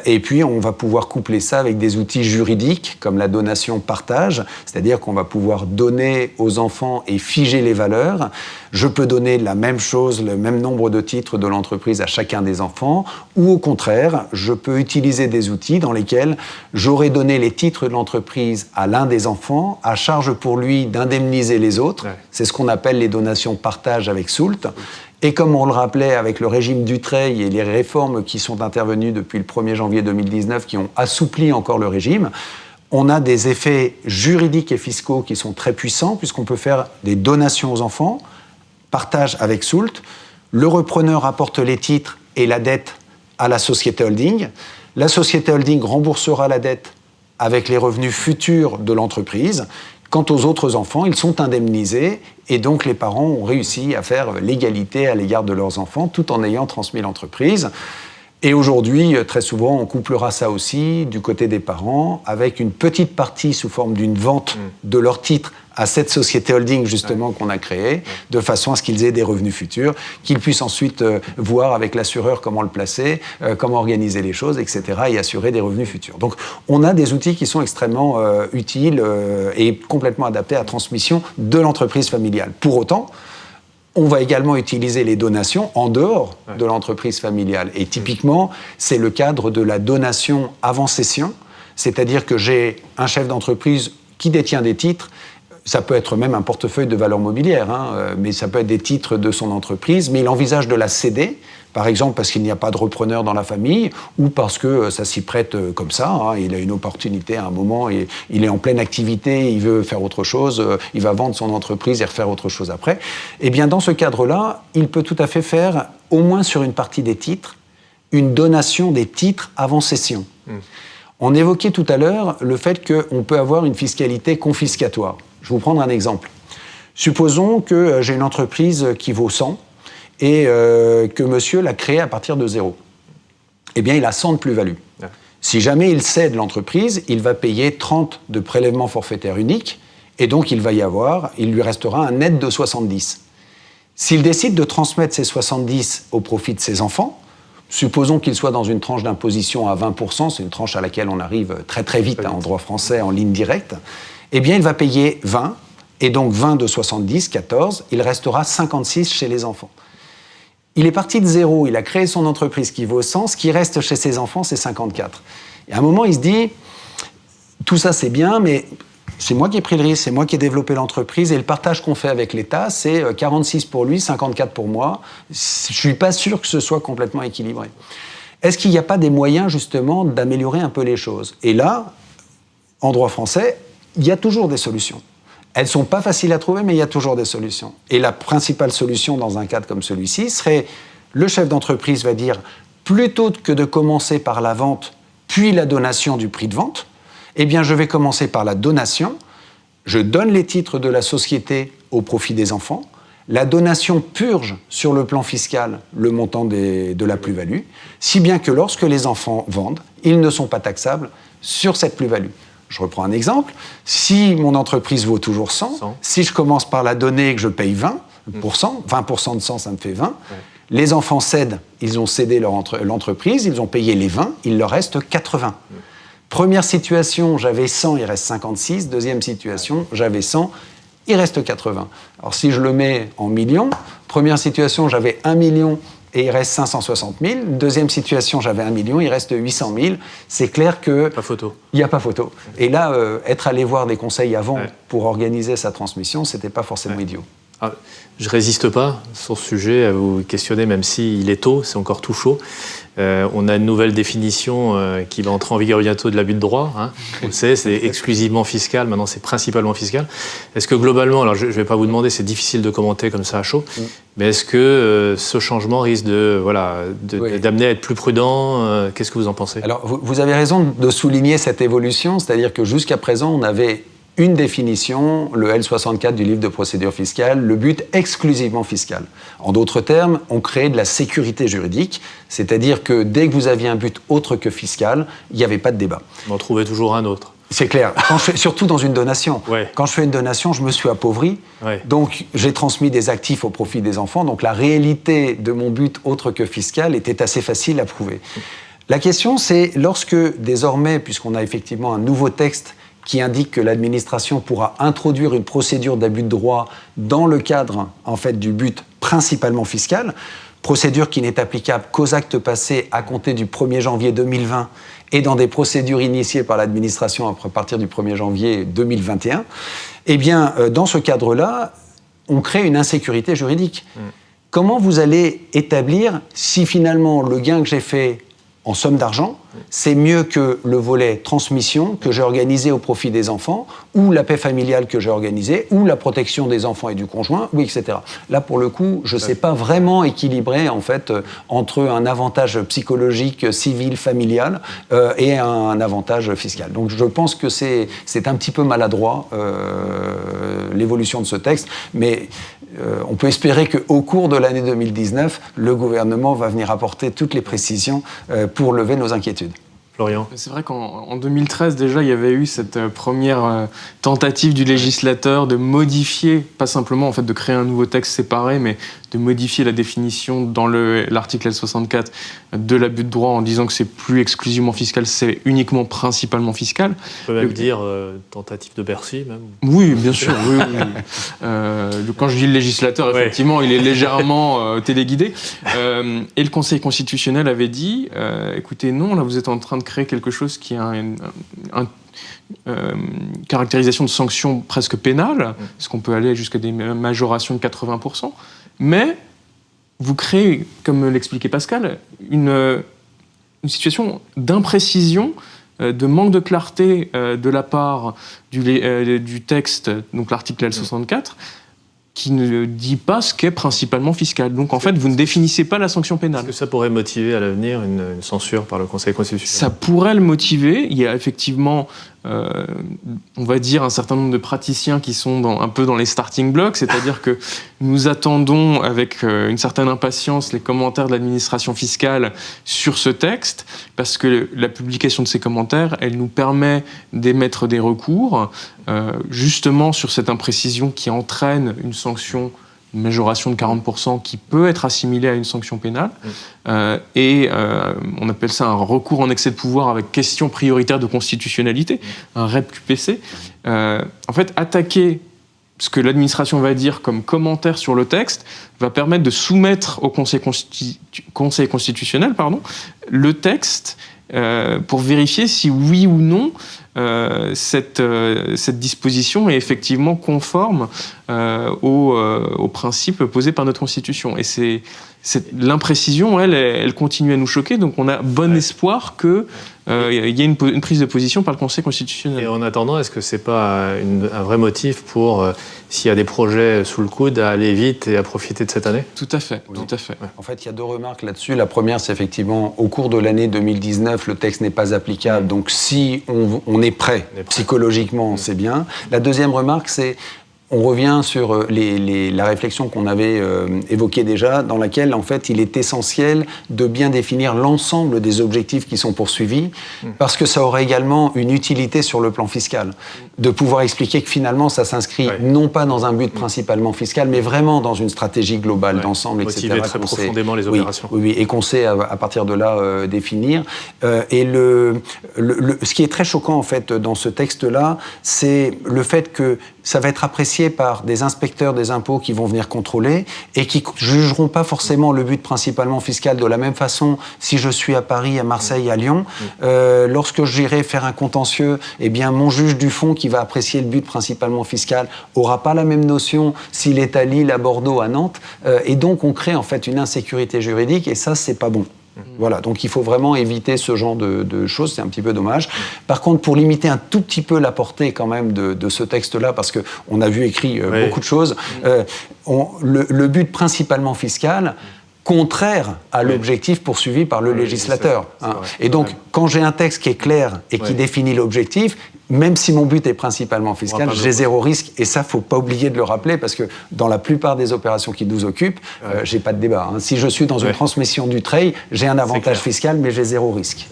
Et puis, on va pouvoir coupler ça avec des outils juridiques comme la donation-partage, c'est-à-dire qu'on va pouvoir donner aux enfants et figer les valeurs. Je peux donner la même chose, le même nombre de titres de l'entreprise à chacun des enfants, ou au contraire, je peux utiliser des outils dans lesquels j'aurais donné les titres de l'entreprise à l'un des enfants, à charge pour lui d'indemniser les autres. Ouais. C'est ce qu'on appelle les donations partage avec Soult. Et comme on le rappelait avec le régime Dutreil et les réformes qui sont intervenues depuis le 1er janvier 2019, qui ont assoupli encore le régime, on a des effets juridiques et fiscaux qui sont très puissants, puisqu'on peut faire des donations aux enfants, partage avec Soult, le repreneur apporte les titres et la dette à la société holding, la société holding remboursera la dette avec les revenus futurs de l'entreprise. Quant aux autres enfants, ils sont indemnisés et donc les parents ont réussi à faire l'égalité à l'égard de leurs enfants tout en ayant transmis l'entreprise. Et aujourd'hui, très souvent, on couplera ça aussi du côté des parents avec une petite partie sous forme d'une vente de leurs titres à cette société holding justement qu'on a créée, de façon à ce qu'ils aient des revenus futurs, qu'ils puissent ensuite voir avec l'assureur comment le placer, comment organiser les choses, etc. et assurer des revenus futurs. Donc on a des outils qui sont extrêmement utiles et complètement adaptés à la transmission de l'entreprise familiale. Pour autant, on va également utiliser les donations en dehors de l'entreprise familiale. Et typiquement, c'est le cadre de la donation avant cession, c'est-à-dire que j'ai un chef d'entreprise qui détient des titres. Ça peut être même un portefeuille de valeurs mobilières, mais ça peut être des titres de son entreprise, mais il envisage de la céder, par exemple parce qu'il n'y a pas de repreneur dans la famille, ou parce que ça s'y prête comme ça, il a une opportunité à un moment, et il est en pleine activité, il veut faire autre chose, il va vendre son entreprise et refaire autre chose après. Eh bien, dans ce cadre-là, il peut tout à fait faire, au moins sur une partie des titres, une donation des titres avant cession. On évoquait tout à l'heure le fait qu'on peut avoir une fiscalité confiscatoire. Je vais vous prendre un exemple. Supposons que j'ai une entreprise qui vaut 100 et que monsieur l'a créée à partir de 0. eh bien, il a 100 de plus-value. Ouais. Si jamais il cède l'entreprise, il va payer 30 de prélèvement forfaitaire unique, et donc il lui restera un net de 70. S'il décide de transmettre ces 70 au profit de ses enfants, supposons qu'il soit dans une tranche d'imposition à 20%, c'est une tranche à laquelle on arrive très très vite en droit français, en ligne directe, eh bien il va payer 20, et donc 20 de 70, 14, il restera 56 chez les enfants. Il est parti de zéro, il a créé son entreprise qui vaut 100, ce qui reste chez ses enfants, c'est 54. Et à un moment, il se dit, tout ça c'est bien, mais c'est moi qui ai pris le risque, c'est moi qui ai développé l'entreprise, et le partage qu'on fait avec l'État, c'est 46 pour lui, 54 pour moi. Je ne suis pas sûr que ce soit complètement équilibré. Est-ce qu'il n'y a pas des moyens, justement, d'améliorer un peu les choses? Et là, en droit français, il y a toujours des solutions. Elles ne sont pas faciles à trouver, mais il y a toujours des solutions. Et la principale solution dans un cadre comme celui-ci serait, le chef d'entreprise va dire, plutôt que de commencer par la vente, puis la donation du prix de vente, eh bien je vais commencer par la donation, je donne les titres de la société au profit des enfants, la donation purge sur le plan fiscal le montant de la plus-value, si bien que lorsque les enfants vendent, ils ne sont pas taxables sur cette plus-value. Je reprends un exemple. Si mon entreprise vaut toujours 100, si je commence par la donner et que je paye 20%, 20% de 100, ça me fait 20, les enfants cèdent, ils ont cédé l'entreprise, ils ont payé les 20, il leur reste 80. Première situation, j'avais 100, il reste 56. Deuxième situation, j'avais 100, il reste 80. Alors si je le mets en millions, première situation, j'avais 1 million et il reste 560 000. Deuxième situation, j'avais 1 million, il reste 800 000. C'est clair que... Pas photo. Il n'y a pas photo. Et là, être allé voir des conseils avant pour organiser sa transmission, ce n'était pas forcément idiot. Ah, je ne résiste pas sur ce sujet à vous questionner, même s'il est tôt, c'est encore tout chaud. On a une nouvelle définition qui va entrer en vigueur bientôt de l'abus de droit. Hein. On le sait, c'est exclusivement fiscal, maintenant c'est principalement fiscal. Est-ce que globalement, alors je ne vais pas vous demander, c'est difficile de commenter comme ça à chaud, mais est-ce que ce changement risque d'amener à être plus prudent? Qu'est-ce que vous en pensez? Alors vous avez raison de souligner cette évolution, c'est-à-dire que jusqu'à présent on avait une définition, le L64 du livre de procédure fiscale, le but exclusivement fiscal. En d'autres termes, on crée de la sécurité juridique, c'est-à-dire que dès que vous aviez un but autre que fiscal, il n'y avait pas de débat. On en trouvait toujours un autre. C'est clair, surtout dans une donation. Ouais. Quand je fais une donation, je me suis appauvri, donc j'ai transmis des actifs au profit des enfants, donc la réalité de mon but autre que fiscal était assez facile à prouver. La question, c'est lorsque désormais, puisqu'on a effectivement un nouveau texte qui indique que l'administration pourra introduire une procédure d'abus de droit dans le cadre en fait, du but principalement fiscal, procédure qui n'est applicable qu'aux actes passés à compter du 1er janvier 2020 et dans des procédures initiées par l'administration à partir du 1er janvier 2021, eh bien, dans ce cadre-là, on crée une insécurité juridique. Comment vous allez établir si finalement le gain que j'ai fait en somme d'argent, c'est mieux que le volet transmission que j'ai organisé au profit des enfants, ou la paix familiale que j'ai organisée, ou la protection des enfants et du conjoint, ou etc. Là, pour le coup, je ne sais pas vraiment équilibrer en fait, entre un avantage psychologique, civil, familial, et un avantage fiscal. Donc je pense que c'est un petit peu maladroit, l'évolution de ce texte, mais on peut espérer qu'au cours de l'année 2019, le gouvernement va venir apporter toutes les précisions pour lever nos inquiétudes. Florian. C'est vrai qu'en 2013, déjà, il y avait eu cette première tentative du législateur de modifier, pas simplement en fait, de créer un nouveau texte séparé, mais de modifier la définition dans l'article L64 de l'abus de droit en disant que c'est plus exclusivement fiscal, c'est uniquement principalement fiscal. On peut même dire tentative de Bercy, même. Oui, bien sûr. Oui. Quand je dis le législateur, effectivement, il est légèrement téléguidé. Et le Conseil constitutionnel avait dit, écoutez, non, là, vous êtes en train de créer quelque chose qui a une caractérisation de sanctions presque pénales, parce qu'on peut aller jusqu'à des majorations de 80%, mais vous créez, comme l'expliquait Pascal, une situation d'imprécision, de manque de clarté de la part du texte, donc l'article L64, qui ne dit pas ce qu'est principalement fiscal. Donc en fait, vous ne définissez pas la sanction pénale. Est-ce que ça pourrait motiver à l'avenir une censure par le Conseil constitutionnel ? Ça pourrait le motiver. Il y a effectivement, on va dire, un certain nombre de praticiens qui sont un peu dans les starting blocks, c'est-à-dire que nous attendons avec une certaine impatience les commentaires de l'administration fiscale sur ce texte, parce que la publication de ces commentaires, elle nous permet d'émettre des recours, justement sur cette imprécision qui entraîne une sanction, une majoration de 40% qui peut être assimilée à une sanction pénale. On appelle ça un recours en excès de pouvoir avec question prioritaire de constitutionnalité, un REP-QPC. En fait, attaquer ce que l'administration va dire comme commentaire sur le texte va permettre de soumettre au Conseil constitutionnel le texte pour vérifier si oui ou non cette disposition est effectivement conforme aux principes posés par notre Constitution. Et l'imprécision, elle continue à nous choquer, donc on a bon espoir qu'il y ait une prise de position par le Conseil constitutionnel. Et en attendant, est-ce que c'est pas un vrai motif pour, s'il y a des projets sous le coude, à aller vite et à profiter de cette année ? Tout à fait, tout à fait. Ouais. En fait, il y a 2 remarques là-dessus. La première, c'est effectivement, au cours de l'année 2019, le texte n'est pas applicable, donc si on est prêt psychologiquement, c'est bien. La deuxième remarque, c'est on revient sur la réflexion qu'on avait évoquée déjà, dans laquelle, en fait, il est essentiel de bien définir l'ensemble des objectifs qui sont poursuivis, parce que ça aurait également une utilité sur le plan fiscal, de pouvoir expliquer que finalement, ça s'inscrit non pas dans un but principalement fiscal, mais vraiment dans une stratégie globale d'ensemble, etc. Motiver très profondément les opérations. Oui, et qu'on sait à partir de là définir. Et ce qui est très choquant, en fait, dans ce texte-là, c'est le fait que ça va être apprécié par des inspecteurs des impôts qui vont venir contrôler et qui ne jugeront pas forcément le but principalement fiscal de la même façon si je suis à Paris, à Marseille, à Lyon. Lorsque j'irai faire un contentieux, eh bien, mon juge du fond qui va apprécier le but principalement fiscal n'aura pas la même notion s'il est à Lille, à Bordeaux, à Nantes. Et donc, on crée en fait une insécurité juridique et ça, c'est pas bon. Voilà, donc il faut vraiment éviter ce genre de choses, c'est un petit peu dommage. Par contre, pour limiter un tout petit peu la portée quand même de ce texte-là, parce qu'on a vu écrit beaucoup de choses, le but principalement fiscal, contraire à l'objectif poursuivi par le législateur. Et donc, quand j'ai un texte qui est clair et qui définit l'objectif, même si mon but est principalement fiscal, j'ai 0 risque. Et ça, il ne faut pas oublier de le rappeler, parce que dans la plupart des opérations qui nous occupent, je n'ai pas de débat. Si je suis dans une transmission du trade, j'ai un avantage fiscal, mais j'ai 0 risque.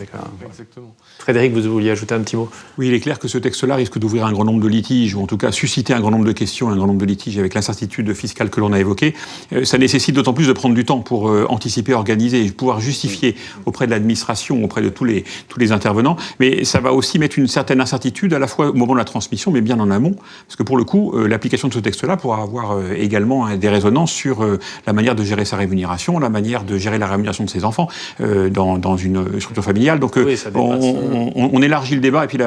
Exactement. Frédéric, vous vouliez ajouter un petit mot ? Oui, il est clair que ce texte-là risque d'ouvrir un grand nombre de litiges, ou en tout cas susciter un grand nombre de questions, un grand nombre de litiges avec l'incertitude fiscale que l'on a évoquée. Ça nécessite d'autant plus de prendre du temps pour anticiper, organiser et pouvoir justifier auprès de l'administration, auprès de tous les intervenants. Mais ça va aussi mettre une certaine incertitude à la fois au moment de la transmission, mais bien en amont, parce que pour le coup, l'application de ce texte-là pourra avoir également des résonances sur la manière de gérer sa rémunération, la manière de gérer la rémunération de ses enfants dans une structure familiale. Donc on élargit le débat, et puis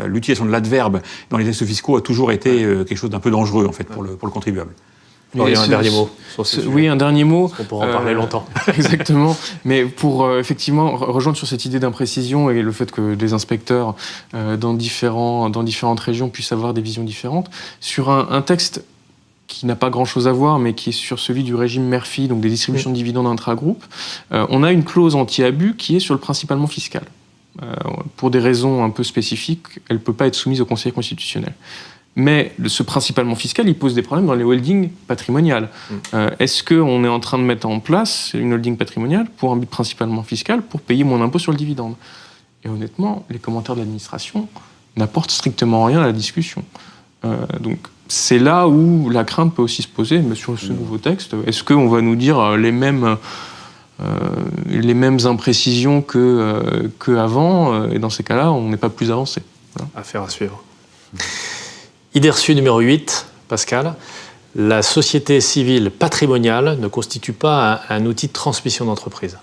l'utilisation de l'adverbe dans les textes fiscaux a toujours été quelque chose d'un peu dangereux en fait pour le contribuable. Un dernier mot sur ce sujet. Oui, un dernier mot. On pourra en parler longtemps. Exactement. Mais pour effectivement rejoindre sur cette idée d'imprécision et le fait que les inspecteurs dans différentes régions puissent avoir des visions différentes, sur un texte qui n'a pas grand-chose à voir, mais qui est sur celui du régime Murphy, donc des distributions de dividendes intra-groupe, on a une clause anti-abus qui est sur le principalement fiscal. Pour des raisons un peu spécifiques, elle ne peut pas être soumise au Conseil constitutionnel. Mais ce principalement fiscal, il pose des problèmes dans les holdings patrimoniales. Est-ce qu'on est en train de mettre en place une holding patrimoniale pour un but principalement fiscal, pour payer moins d'impôts sur le dividende ? Et honnêtement, les commentaires de l'administration n'apportent strictement rien à la discussion. Donc c'est là où la crainte peut aussi se poser, mais sur ce nouveau texte, est-ce qu'on va nous dire les mêmes imprécisions qu'avant, et dans ces cas-là, on n'est pas plus avancé. Voilà. Affaire à suivre. Idée reçue numéro 8, Pascal. La société civile patrimoniale ne constitue pas un outil de transmission d'entreprise.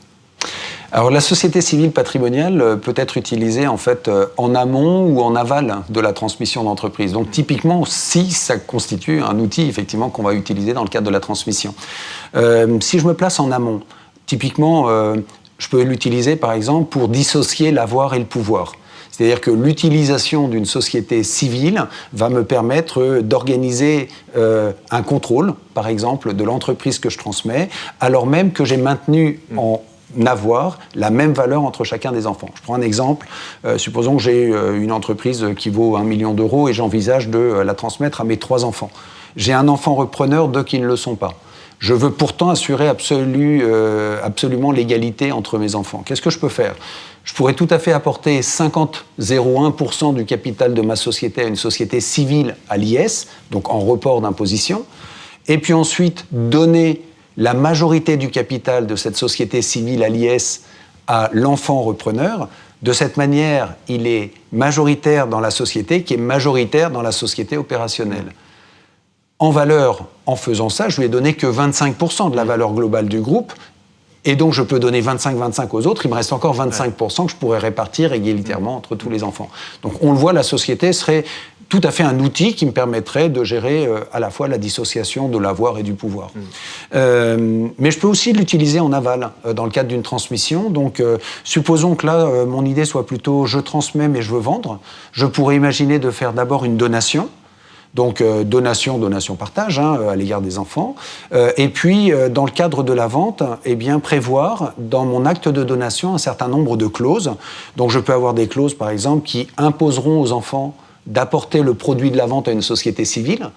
Alors la société civile patrimoniale peut être utilisée en fait en amont ou en aval de la transmission d'entreprise. Donc typiquement, si ça constitue un outil effectivement qu'on va utiliser dans le cadre de la transmission. Si je me place en amont, typiquement, je peux l'utiliser par exemple pour dissocier l'avoir et le pouvoir. C'est-à-dire que l'utilisation d'une société civile va me permettre d'organiser un contrôle, par exemple, de l'entreprise que je transmets, alors même que j'ai maintenu en avoir la même valeur entre chacun des enfants. Je prends un exemple. Supposons que j'ai une entreprise qui vaut 1 million d'euros et j'envisage de la transmettre à mes 3 enfants. J'ai un enfant repreneur, 2 qui ne le sont pas. Je veux pourtant assurer absolument l'égalité entre mes enfants. Qu'est-ce que je peux faire ? Je pourrais tout à fait apporter 50,01% du capital de ma société à une société civile à l'IS, donc en report d'imposition, et puis ensuite donner la majorité du capital de cette société civile à l'IS à l'enfant repreneur. De cette manière, il est majoritaire dans la société qui est majoritaire dans la société opérationnelle. En valeur, en faisant ça, je lui ai donné que 25% de la valeur globale du groupe, et donc je peux donner 25-25 aux autres, il me reste encore 25% que je pourrais répartir égalitairement entre tous les enfants. Donc on le voit, la société serait tout à fait un outil qui me permettrait de gérer à la fois la dissociation de l'avoir et du pouvoir. Mais je peux aussi l'utiliser en aval, dans le cadre d'une transmission. Donc supposons que là, mon idée soit plutôt je transmets mais je veux vendre. Je pourrais imaginer de faire d'abord une donation. Donc donation-partage à l'égard des enfants. Et puis, dans le cadre de la vente, eh bien, prévoir dans mon acte de donation un certain nombre de clauses. Donc je peux avoir des clauses, par exemple, qui imposeront aux enfants d'apporter le produit de la vente à une société civile,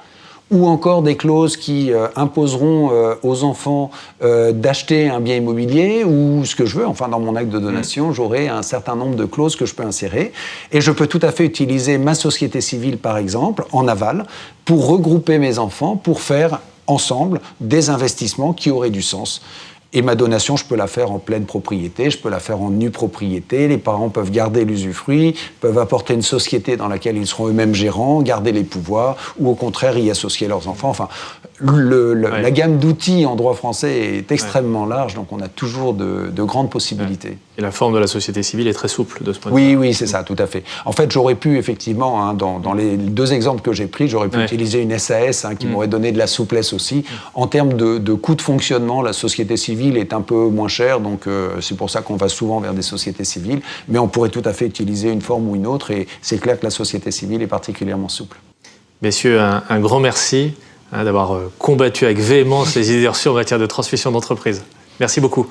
ou encore des clauses qui imposeront aux enfants d'acheter un bien immobilier ou ce que je veux. Enfin, dans mon acte de donation, j'aurai un certain nombre de clauses que je peux insérer. Et je peux tout à fait utiliser ma société civile, par exemple, en aval, pour regrouper mes enfants, pour faire ensemble des investissements qui auraient du sens. Et ma donation, je peux la faire en pleine propriété, je peux la faire en nue propriété. Les parents peuvent garder l'usufruit, peuvent apporter une société dans laquelle ils seront eux-mêmes gérants, garder les pouvoirs, ou au contraire y associer leurs enfants. Enfin, la gamme d'outils en droit français est extrêmement large, donc on a toujours de grandes possibilités. Et la forme de la société civile est très souple de ce point de vue. Oui, c'est ça, tout à fait. En fait, j'aurais pu effectivement, dans les 2 exemples que j'ai pris, j'aurais pu utiliser une SAS qui m'aurait donné de la souplesse aussi. En termes de coûts de fonctionnement, la société civile est un peu moins chère, donc c'est pour ça qu'on va souvent vers des sociétés civiles. Mais on pourrait tout à fait utiliser une forme ou une autre, et c'est clair que la société civile est particulièrement souple. Messieurs, un grand merci d'avoir combattu avec véhémence les idées reçues en matière de transmission d'entreprise. Merci beaucoup.